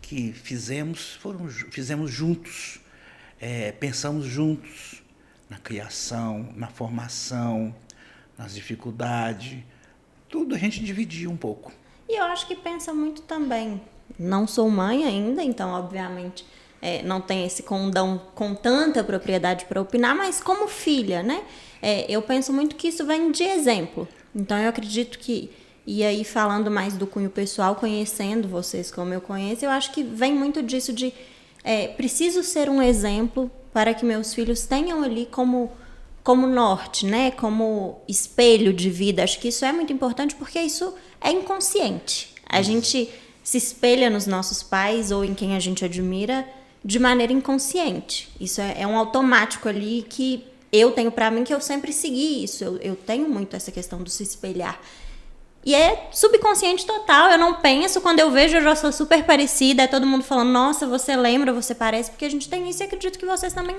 Speaker 3: que fizemos juntos. Pensamos juntos na criação, na formação, nas dificuldades. Tudo a gente dividia um pouco.
Speaker 2: E eu acho que pensa muito também. Não sou mãe ainda, então, obviamente, não tenho esse condão com tanta propriedade para opinar, mas como filha, né? Eu penso muito que isso vem de exemplo. Então, eu acredito que, e aí falando mais do cunho pessoal, conhecendo vocês como eu conheço, eu acho que vem muito disso de preciso ser um exemplo para que meus filhos tenham ali como norte, né? Como espelho de vida. Acho que isso é muito importante porque isso é inconsciente. A gente se espelha nos nossos pais ou em quem a gente admira de maneira inconsciente. Isso é um automático ali que eu tenho para mim, que eu sempre segui isso. Eu tenho muito essa questão do se espelhar. E é subconsciente total. Eu não penso, quando eu vejo eu já sou super parecida. É todo mundo falando, nossa, você lembra, você parece. Porque a gente tem isso e acredito que vocês também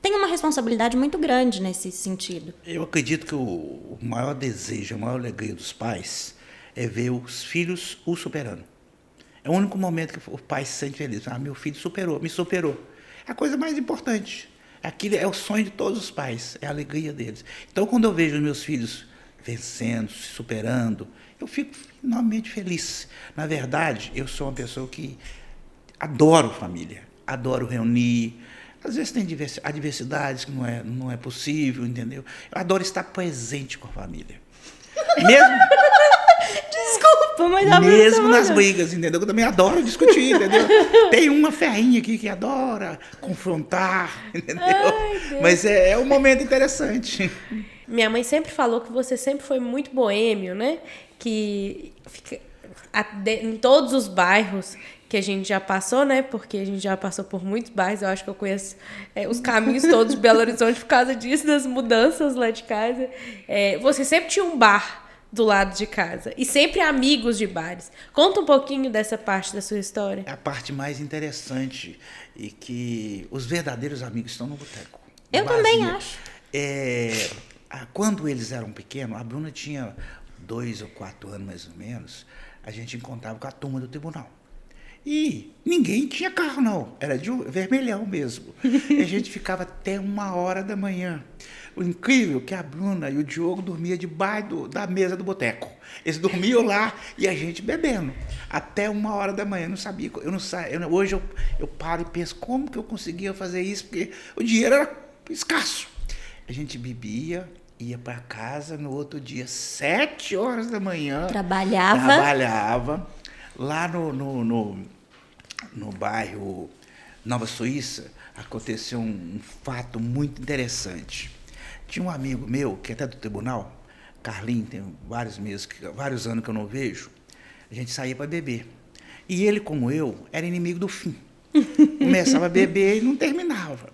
Speaker 2: têm uma responsabilidade muito grande nesse sentido.
Speaker 3: Eu acredito que o maior desejo, a maior alegria dos pais é ver os filhos o superando. É o único momento que o pai se sente feliz. Meu filho superou, me superou. É a coisa mais importante. Aquilo é o sonho de todos os pais, é a alegria deles. Então, quando eu vejo os meus filhos vencendo, se superando, eu fico enormemente feliz. Na verdade, eu sou uma pessoa que adoro família, adoro reunir. Às vezes tem adversidades que não é possível, entendeu? Eu adoro estar presente com a família. Mesmo...
Speaker 2: Desculpa, mas
Speaker 3: mesmo nas brigas, entendeu? Eu também adoro discutir, entendeu? Tem uma ferrinha aqui que adora confrontar, entendeu? Ai, mas é um momento interessante.
Speaker 1: Minha mãe sempre falou que você sempre foi muito boêmio, né? Que fica em todos os bairros que a gente já passou, né? Porque a gente já passou por muitos bairros. Eu acho que eu conheço os caminhos todos de Belo Horizonte por causa disso, das mudanças lá de casa. Você sempre tinha um bar do lado de casa. E sempre amigos de bares. Conta um pouquinho dessa parte da sua história.
Speaker 3: É a parte mais interessante. E que os verdadeiros amigos estão no boteco.
Speaker 2: Eu também acho.
Speaker 3: Quando eles eram pequenos, a Bruna tinha 2 ou 4 anos mais ou menos, a gente encontrava com a turma do tribunal. E ninguém tinha carro, não. Era de vermelhão mesmo. E a gente ficava até 1h da manhã. O incrível é que a Bruna e o Diogo dormiam debaixo da mesa do boteco. Eles dormiam lá e a gente bebendo. Até 1h da manhã. Eu não sabia. Hoje eu paro e penso como que eu conseguia fazer isso, porque o dinheiro era escasso. A gente bebia, ia para casa no outro dia, 7h da manhã. Trabalhava. Lá no bairro Nova Suíça, aconteceu um fato muito interessante. Tinha um amigo meu, que é até do tribunal, Carlinhos, tem vários anos que eu não vejo, a gente saía para beber. E ele, como eu, era inimigo do fim. Começava a beber e não terminava.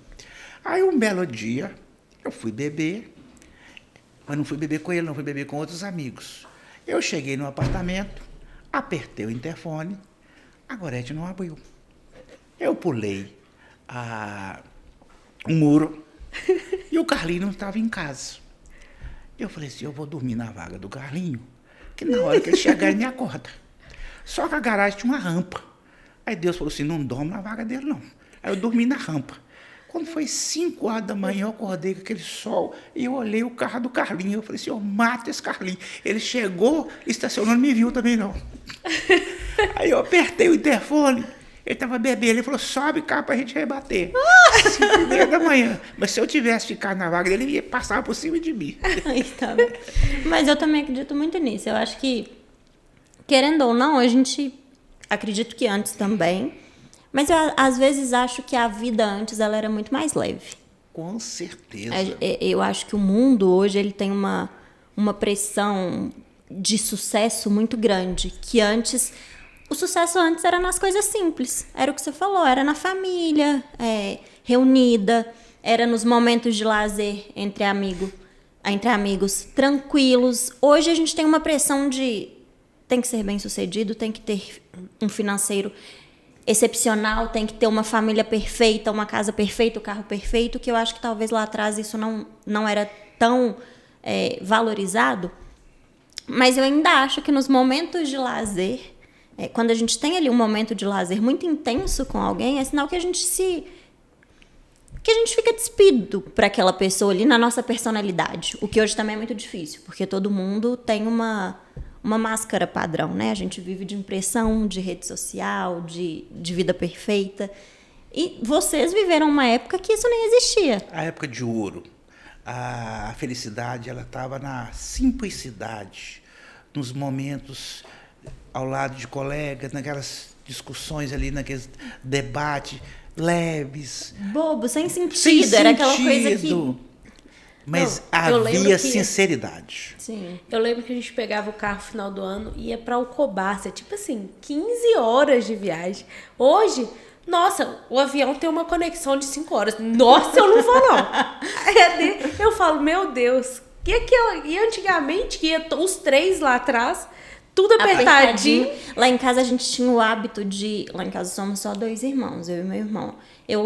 Speaker 3: Aí, um belo dia, eu fui beber, mas não fui beber com ele, não fui beber com outros amigos. Eu cheguei no apartamento, apertei o interfone, a Gorete não abriu. Eu pulei um muro e o Carlinho não estava em casa. Eu falei assim, eu vou dormir na vaga do Carlinho, que na hora que ele chegar ele me acorda. Só que a garagem tinha uma rampa. Aí Deus falou assim, não dorme na vaga dele não. Aí eu dormi na rampa. Quando foi 5h da manhã, eu acordei com aquele sol e eu olhei o carro do Carlinho. Eu falei assim, eu mato esse Carlinho. Ele chegou, estacionou, não me viu também não. Aí eu apertei o interfone, ele estava bebendo, ele falou, sobe cá pra gente rebater. 5h30 da manhã. Mas se eu tivesse ficado na vaga dele, ele ia passar por cima de mim.
Speaker 2: Mas eu também acredito muito nisso. Eu acho que, querendo ou não, a gente, acredito que antes também, mas eu às vezes acho que a vida antes ela era muito mais leve.
Speaker 3: Com certeza.
Speaker 2: Eu acho que o mundo hoje ele tem uma pressão de sucesso muito grande, que antes... O sucesso antes era nas coisas simples. Era o que você falou, era na família, reunida, era nos momentos de lazer entre amigos, tranquilos. Hoje a gente tem uma pressão de tem que ser bem-sucedido, tem que ter um financeiro excepcional, tem que ter uma família perfeita, uma casa perfeita, o carro perfeito, que eu acho que talvez lá atrás isso não era tão valorizado. Mas eu ainda acho que nos momentos de lazer, quando a gente tem ali um momento de lazer muito intenso com alguém, é sinal que a gente fica despido para aquela pessoa ali na nossa personalidade. O que hoje também é muito difícil, porque todo mundo tem uma máscara padrão, né? A gente vive de impressão, de rede social, de vida perfeita. E vocês viveram uma época que isso nem existia.
Speaker 3: A época de ouro. A felicidade, ela estava na simplicidade, nos momentos ao lado de colegas, naquelas discussões ali, naqueles debates leves.
Speaker 2: Bobo, sem sentido. Era aquela coisa que...
Speaker 3: Mas havia sinceridade.
Speaker 1: Sim. Eu lembro que a gente pegava o carro no final do ano e ia pra Alcobaça. Tipo assim, 15 horas de viagem. Hoje, nossa, o avião tem uma conexão de 5 horas. Nossa, eu não vou não. Eu falo, meu Deus. E antigamente, que ia os 3 lá atrás, tudo apertadinho.
Speaker 2: Lá em casa a gente tinha o hábito de... Lá em casa somos só 2 irmãos, eu e meu irmão. Eu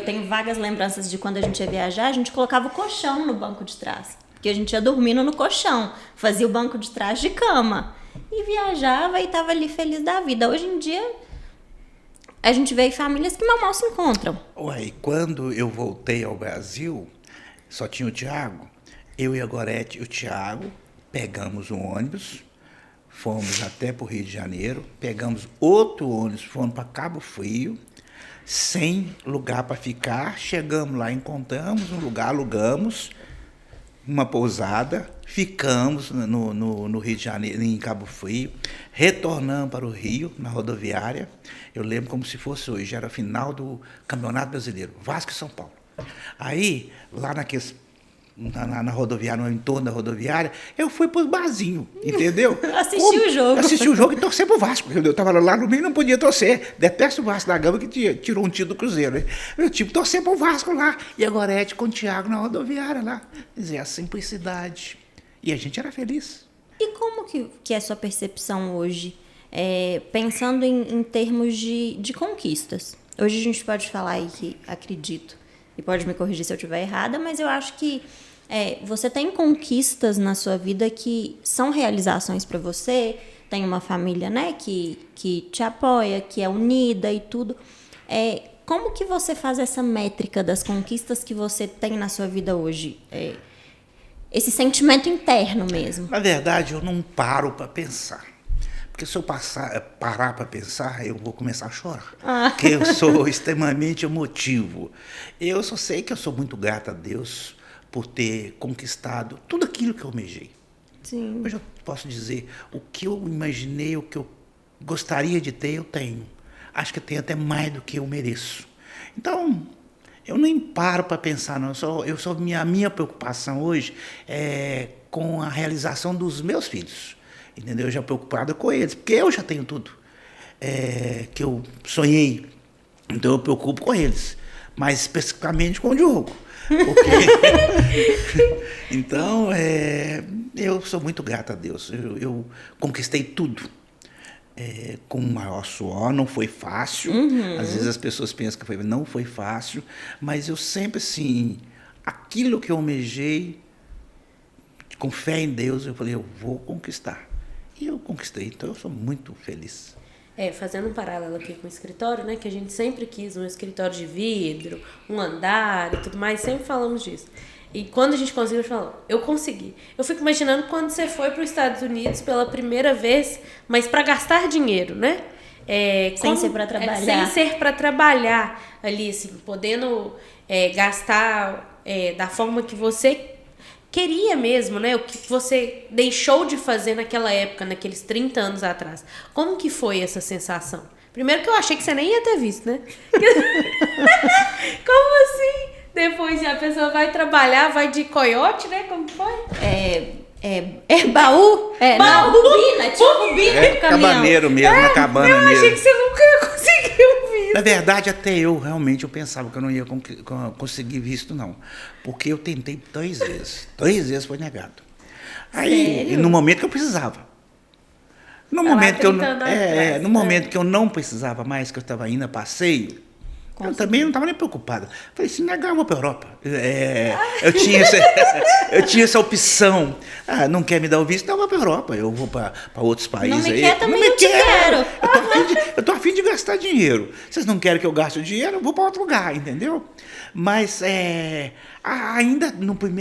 Speaker 2: tenho vagas lembranças de quando a gente ia viajar, a gente colocava o colchão no banco de trás. Porque a gente ia dormindo no colchão. Fazia o banco de trás de cama. e viajava e estava ali feliz da vida. Hoje em dia, a gente vê famílias que mal se encontram.
Speaker 3: Ué, quando eu voltei ao Brasil, só tinha o Tiago, eu e a Gorete e o Tiago pegamos um ônibus, fomos até para o Rio de Janeiro, pegamos outro ônibus, fomos para Cabo Frio, sem lugar para ficar, chegamos lá, encontramos um lugar, alugamos uma pousada, ficamos no Rio de Janeiro, em Cabo Frio, retornamos para o Rio, na rodoviária. Eu lembro como se fosse hoje, era final do Campeonato Brasileiro, Vasco e São Paulo. Aí, lá na rodoviária, no entorno da rodoviária, eu fui para os barzinhos, entendeu?
Speaker 2: Assisti o jogo.
Speaker 3: Assisti o jogo e torcer para o Vasco. Eu estava lá no meio e não podia torcer. Detesto o Vasco da Gama, que tirou um tiro do Cruzeiro. Né? Eu tive que torcer para o Vasco lá. E a Gorete com o Thiago na rodoviária lá. Quer dizer, a simplicidade. E a gente era feliz.
Speaker 2: E como que é a sua percepção hoje, pensando em termos de conquistas? Hoje a gente pode falar aí que, acredito, e pode me corrigir se eu estiver errada, mas eu acho que você tem conquistas na sua vida que são realizações para você, tem uma família, né, que te apoia, que é unida e tudo. Como que você faz essa métrica das conquistas que você tem na sua vida hoje? Esse sentimento interno mesmo.
Speaker 3: Na verdade, eu não paro para pensar. Porque se eu parar para pensar, eu vou começar a chorar. Porque eu sou extremamente emotivo. Eu só sei que eu sou muito grato a Deus por ter conquistado tudo aquilo que eu almejei.
Speaker 2: Sim.
Speaker 3: Hoje eu posso dizer, o que eu imaginei, o que eu gostaria de ter, eu tenho. Acho que eu tenho até mais do que eu mereço. Então, eu nem paro para pensar, não. A minha preocupação hoje é com a realização dos meus filhos. Entendeu? Eu já preocupado com eles, porque eu já tenho tudo que eu sonhei. Então eu preocupo com eles, mas especificamente com o Diogo. Então, eu sou muito grato a Deus. Eu conquistei tudo com o maior suor, não foi fácil. Às vezes as pessoas pensam que não foi fácil, mas eu sempre, assim, aquilo que eu almejei, com fé em Deus, eu falei, eu vou conquistar. E eu conquistei, então eu sou muito feliz.
Speaker 1: Fazendo um paralelo aqui com o escritório, né? Que a gente sempre quis um escritório de vidro, um andar e tudo mais, sempre falamos disso. E quando a gente conseguiu, a gente falou, eu consegui. Eu fico imaginando quando você foi para os Estados Unidos pela primeira vez, mas para gastar dinheiro, né?
Speaker 2: Sem ser para trabalhar.
Speaker 1: Sem ser para trabalhar ali, assim, podendo gastar da forma que você queria mesmo, né? O que você deixou de fazer naquela época, naqueles 30 anos atrás. Como que foi essa sensação? Primeiro que eu achei que você nem ia ter visto, né? Como assim? Depois a pessoa vai trabalhar, vai de coiote, né? Como que foi?
Speaker 2: Baú? Não, bobina, tipo bobina do caminhão.
Speaker 3: Cabaneiro mesmo, na cabana
Speaker 1: eu
Speaker 3: mesmo.
Speaker 1: Eu achei que você nunca ia conseguir visto.
Speaker 3: Na verdade, até eu realmente pensava que eu não ia conseguir visto, não. Porque eu tentei 3 vezes. 3 vezes foi negado. Aí, no momento que eu precisava. No momento que eu não precisava mais, que eu estava indo a passeio, eu também não estava nem preocupado. Falei, se negar, eu vou para a Europa. Eu tinha essa opção. Não quer me dar o visto? Então eu vou para a Europa. Eu vou para outros países.
Speaker 2: Não me quer, também não te quero.
Speaker 3: Eu estou a fim de gastar dinheiro. Vocês não querem que eu gaste o dinheiro? Eu vou para outro lugar, entendeu? Mas ainda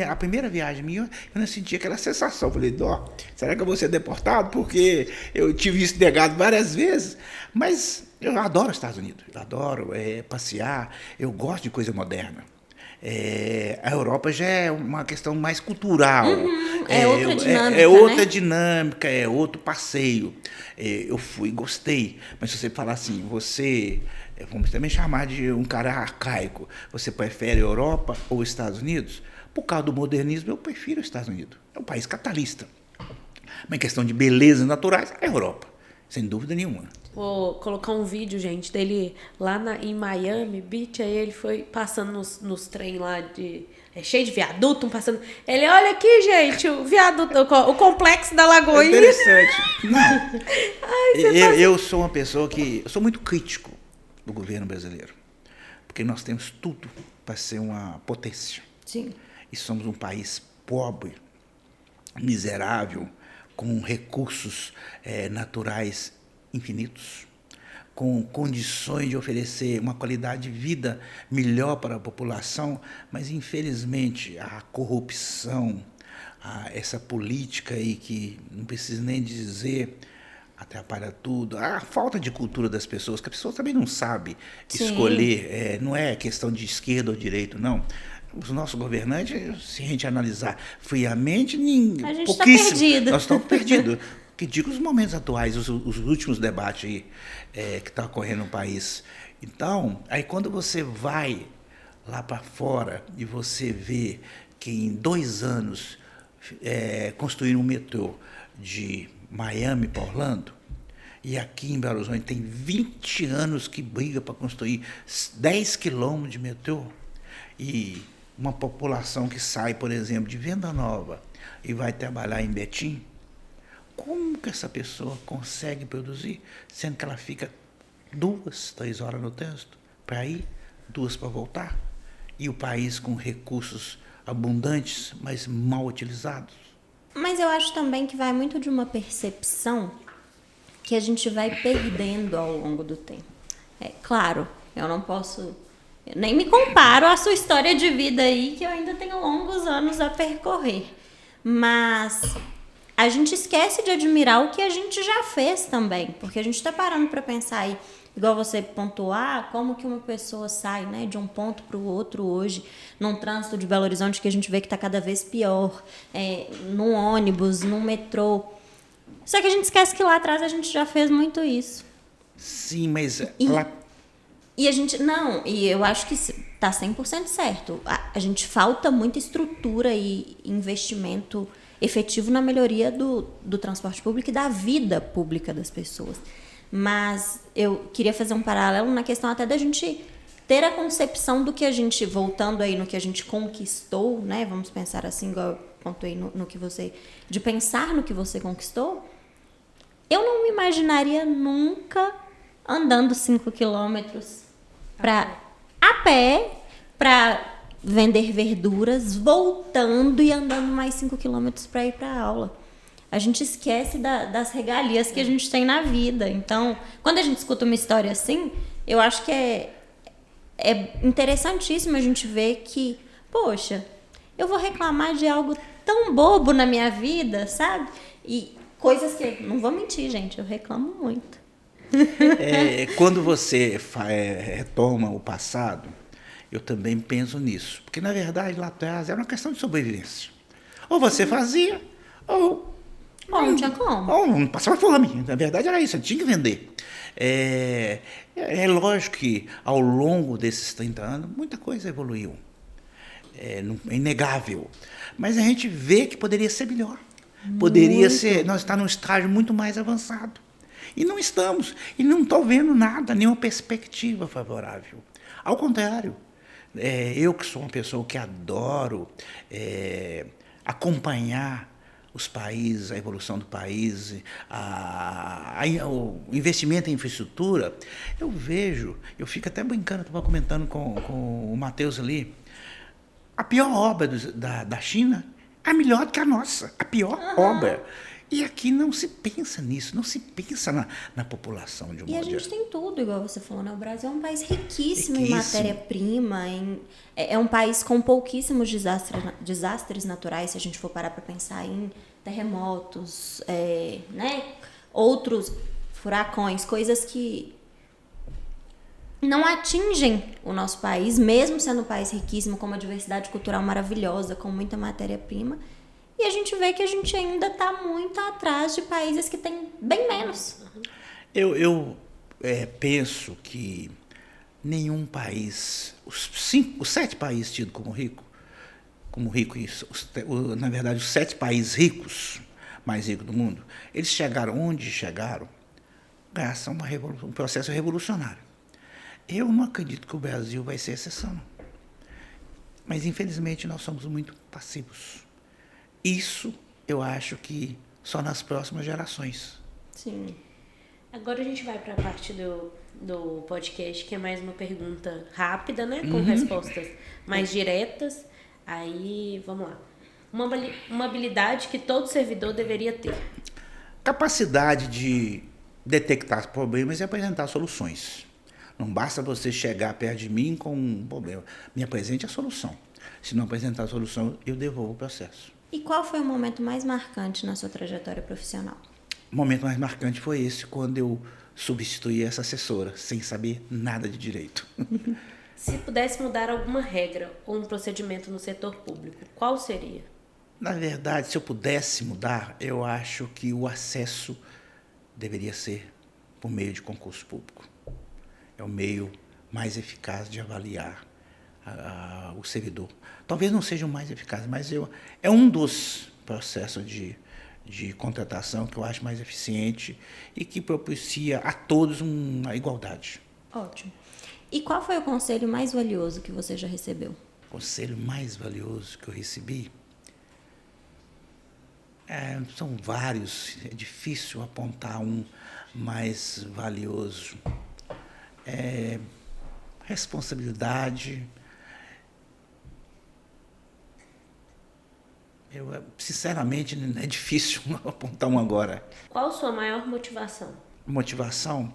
Speaker 3: a primeira viagem minha, eu não sentia aquela sensação. Falei, será que eu vou ser deportado? Porque eu tive isso negado várias vezes. Mas eu adoro os Estados Unidos. Eu adoro passear. Eu gosto de coisa moderna. A Europa já é uma questão mais cultural.
Speaker 2: Outra dinâmica,
Speaker 3: é outra
Speaker 2: né?
Speaker 3: dinâmica, é outro passeio. Eu fui, gostei. Mas se você falar assim, vamos também chamar de um cara arcaico, você prefere a Europa ou os Estados Unidos? Por causa do modernismo, eu prefiro os Estados Unidos. É um país capitalista. Mas em questão de belezas naturais, é a Europa, sem dúvida nenhuma.
Speaker 1: Vou colocar um vídeo, gente, dele lá em Miami Beach. Aí ele foi passando nos trem lá cheio de viaduto, passando. Ele, olha aqui, gente, o viaduto, o complexo da Lagoinha.
Speaker 3: Interessante. Não. Eu sou uma pessoa eu sou muito crítico do governo brasileiro. Porque nós temos tudo para ser uma potência.
Speaker 2: Sim.
Speaker 3: E somos um país pobre, miserável, com recursos naturais infinitos, com condições de oferecer uma qualidade de vida melhor para a população, mas infelizmente a corrupção, essa política aí que não preciso nem dizer, atrapalha tudo, a falta de cultura das pessoas, que as pessoas também não sabem escolher, não é questão de esquerda ou direita, não. Os nossos governantes, se a gente analisar friamente,
Speaker 2: a gente está perdido.
Speaker 3: Nós estamos perdidos. Que digo os momentos atuais, os últimos debates aí, que estão ocorrendo no país. Então, aí quando você vai lá para fora e você vê que em 2 anos construíram um metrô de Miami para Orlando, e aqui em Belo Horizonte tem 20 anos que briga para construir 10 quilômetros de metrô, e uma população que sai, por exemplo, de Venda Nova e vai trabalhar em Betim, como que essa pessoa consegue produzir, sendo que ela fica 2, 3 horas no trânsito para ir, 2 para voltar, e o país com recursos abundantes, mas mal utilizados?
Speaker 2: Mas eu acho também que vai muito de uma percepção que a gente vai perdendo ao longo do tempo. Claro, eu não posso... Eu nem me comparo à sua história de vida aí, que eu ainda tenho longos anos a percorrer. Mas a gente esquece de admirar o que a gente já fez também. Porque a gente está parando para pensar aí, igual você pontuar, como que uma pessoa sai, né, de um ponto para o outro hoje, num trânsito de Belo Horizonte que a gente vê que está cada vez pior, num ônibus, num metrô. Só que a gente esquece que lá atrás a gente já fez muito isso.
Speaker 3: Sim, mas...
Speaker 2: E a gente... Não, e eu acho que está 100% certo. A gente falta muita estrutura e investimento efetivo na melhoria do transporte público e da vida pública das pessoas. Mas eu queria fazer um paralelo na questão até da gente ter a concepção do que a gente, voltando aí no que a gente conquistou, né? Vamos pensar assim, igual eu pontuei no que você... De pensar no que você conquistou. Eu não me imaginaria nunca andando 5 quilômetros a pé para vender verduras, voltando e andando mais 5 quilômetros para ir para a aula. A gente esquece das regalias que a gente tem na vida. Então, quando a gente escuta uma história assim, eu acho que é interessantíssimo a gente ver que, poxa, eu vou reclamar de algo tão bobo na minha vida, sabe? E coisas que, não vou mentir, gente, eu reclamo muito.
Speaker 3: Quando você retoma o passado, eu também penso nisso. Porque, na verdade, lá atrás era uma questão de sobrevivência. Ou você fazia, ou
Speaker 2: não tinha como.
Speaker 3: Ou não passava fome. Na verdade, era isso, tinha que vender. É lógico que, ao longo desses 30 anos, muita coisa evoluiu. É inegável. Mas a gente vê que poderia ser melhor. Poderia ser... Nós estamos num estágio muito mais avançado. E não estamos. E não estou vendo nada, nenhuma perspectiva favorável. Ao contrário, eu que sou uma pessoa que adoro acompanhar os países, a evolução do país, o investimento em infraestrutura, eu fico até brincando, estava comentando com o Matheus ali, a pior obra da China é melhor do que a nossa, a pior obra. E aqui não se pensa nisso, não se pensa na população de um modo geral.
Speaker 2: E a gente tem tudo, igual você falou, né? O Brasil é um país riquíssimo em matéria-prima, é um país com pouquíssimos desastres naturais, se a gente for parar para pensar em terremotos, né? Outros furacões, coisas que não atingem o nosso país, mesmo sendo um país riquíssimo, com uma diversidade cultural maravilhosa, com muita matéria-prima. E a gente vê que a gente ainda está muito atrás de países que têm bem menos.
Speaker 3: Eu penso que nenhum país, os 7 países tidos como rico, na verdade, os 7 países ricos, mais ricos do mundo, eles chegaram onde chegaram graças a um processo revolucionário. Eu não acredito que o Brasil vai ser exceção. Mas, infelizmente, nós somos muito passivos. Isso eu acho que só nas próximas gerações.
Speaker 1: Sim. Agora a gente vai para a parte do podcast, que é mais uma pergunta rápida, né? Com respostas mais diretas. Aí, vamos lá. Uma habilidade que todo servidor deveria ter.
Speaker 3: capacidade de detectar problemas e apresentar soluções. Não basta você chegar perto de mim com um problema. Me apresente a solução. Se não apresentar a solução, eu devolvo o processo.
Speaker 2: E qual foi o momento mais marcante na sua trajetória profissional?
Speaker 3: O momento mais marcante foi esse, quando eu substituí essa assessora, sem saber nada de direito.
Speaker 1: Se pudesse mudar alguma regra ou um procedimento no setor público, qual seria?
Speaker 3: Na verdade, se eu pudesse mudar, eu acho que o acesso deveria ser por meio de concurso público. É o meio mais eficaz de avaliar o servidor. Talvez não seja o mais eficaz, mas é um dos processos de contratação que eu acho mais eficiente e que propicia a todos uma igualdade.
Speaker 2: Ótimo. E qual foi o conselho mais valioso que você já recebeu?
Speaker 3: O conselho mais valioso que eu recebi? São vários, é difícil apontar um mais valioso. Responsabilidade. Sinceramente, é difícil apontar um agora.
Speaker 1: Qual a sua maior motivação?
Speaker 3: Motivação,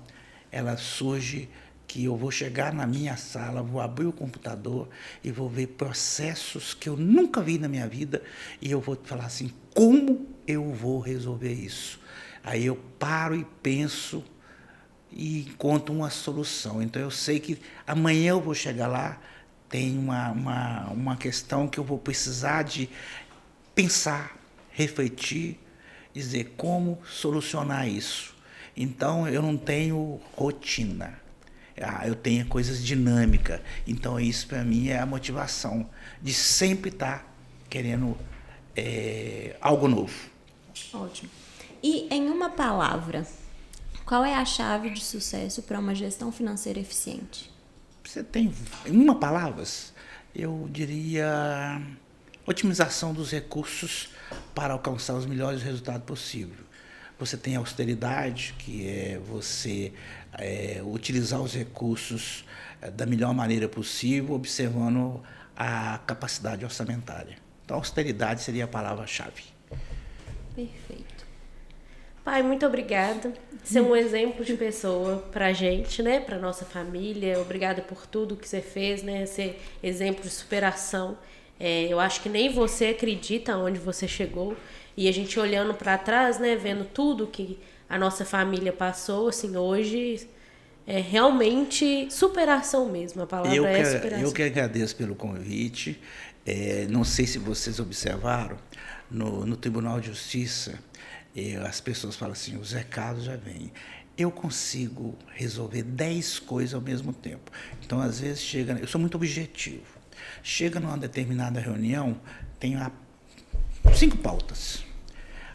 Speaker 3: ela surge que eu vou chegar na minha sala, vou abrir o computador e vou ver processos que eu nunca vi na minha vida e eu vou falar assim, como eu vou resolver isso? Aí eu paro e penso e encontro uma solução. Então eu sei que amanhã eu vou chegar lá, tem uma questão que eu vou precisar de pensar, refletir, dizer como solucionar isso. Então eu não tenho rotina. Eu tenho coisas dinâmicas. Então, isso para mim é a motivação de sempre estar querendo algo novo.
Speaker 2: Ótimo. E, em uma palavra, qual é a chave de sucesso para uma gestão financeira eficiente?
Speaker 3: Você tem, em uma palavra, eu diria otimização dos recursos para alcançar os melhores resultados possíveis. Você tem a austeridade, que é você utilizar os recursos da melhor maneira possível, observando a capacidade orçamentária. Então, austeridade seria a palavra-chave.
Speaker 2: Perfeito.
Speaker 1: Pai, muito obrigada. Você é um exemplo de pessoa pra gente, né? Pra nossa família. Obrigada por tudo que você fez, né? Ser exemplo de superação. Eu acho que nem você acredita onde você chegou. E a gente olhando para trás, né, vendo tudo que a nossa família passou, assim, hoje é realmente superação mesmo, a palavra é superação.
Speaker 3: Eu que agradeço pelo convite. Não sei se vocês observaram, no Tribunal de Justiça, as pessoas falam assim, o Zé Carlos já vem. Eu consigo resolver 10 coisas ao mesmo tempo. Então, às vezes, eu sou muito objetivo. Chega numa determinada reunião, tem 5 pautas.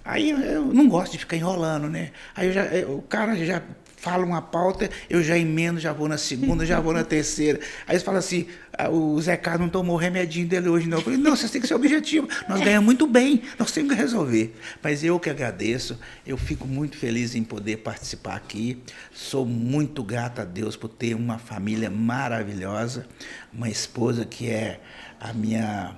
Speaker 3: Aí eu não gosto de ficar enrolando, né? Aí o cara já fala uma pauta, eu já emendo, já vou na segunda, já vou na terceira. Aí eles falam assim, o Zé Carlos não tomou o remedinho dele hoje, não. Eu falei, não, vocês têm que ser objetivo. Nós ganhamos muito bem, nós temos que resolver. Mas eu que agradeço, eu fico muito feliz em poder participar aqui. Sou muito grato a Deus por ter uma família maravilhosa, uma esposa que é a minha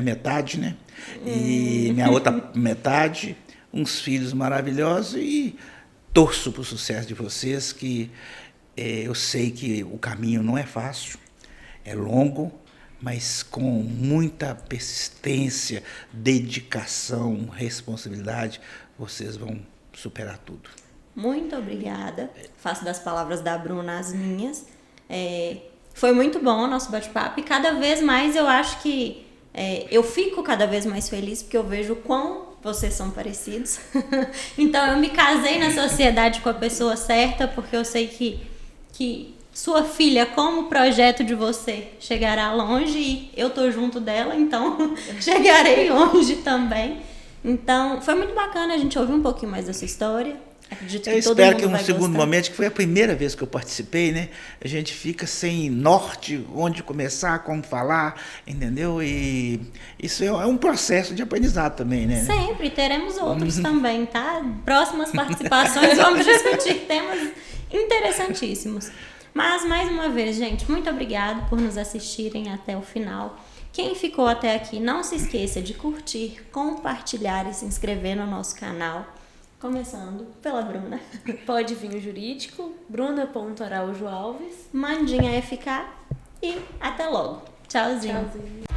Speaker 3: metade, né? E minha outra metade, uns filhos maravilhosos e torço para o sucesso de vocês, que eu sei que o caminho não é fácil, é longo, mas com muita persistência, dedicação, responsabilidade, vocês vão superar tudo.
Speaker 2: Muito obrigada. Faço das palavras da Bruna as minhas. Foi muito bom o nosso bate-papo e cada vez mais eu acho que eu fico cada vez mais feliz porque eu vejo o quão vocês são parecidos. Então eu me casei na sociedade com a pessoa certa porque eu sei que sua filha, como projeto de você, chegará longe e eu tô junto dela, então chegarei longe também. Então foi muito bacana a gente ouvir um pouquinho mais dessa história. Acredito que
Speaker 3: eu
Speaker 2: todo
Speaker 3: espero
Speaker 2: mundo
Speaker 3: que um
Speaker 2: vai
Speaker 3: segundo
Speaker 2: gostar.
Speaker 3: momento, que foi a primeira vez que eu participei, né? A gente fica sem norte, onde começar, como falar, entendeu? E isso é um processo de aprendizado também, né?
Speaker 2: Sempre, teremos outros também, tá? Próximas participações vamos discutir temas interessantíssimos. Mas, mais uma vez, gente, muito obrigada por nos assistirem até o final. Quem ficou até aqui, não se esqueça de curtir, compartilhar e se inscrever no nosso canal. Começando pela Bruna.
Speaker 1: Pode vir o jurídico, Bruna.Araújo Alves.
Speaker 2: Mandinha FK e até logo. Tchauzinho.
Speaker 1: Tchauzinho.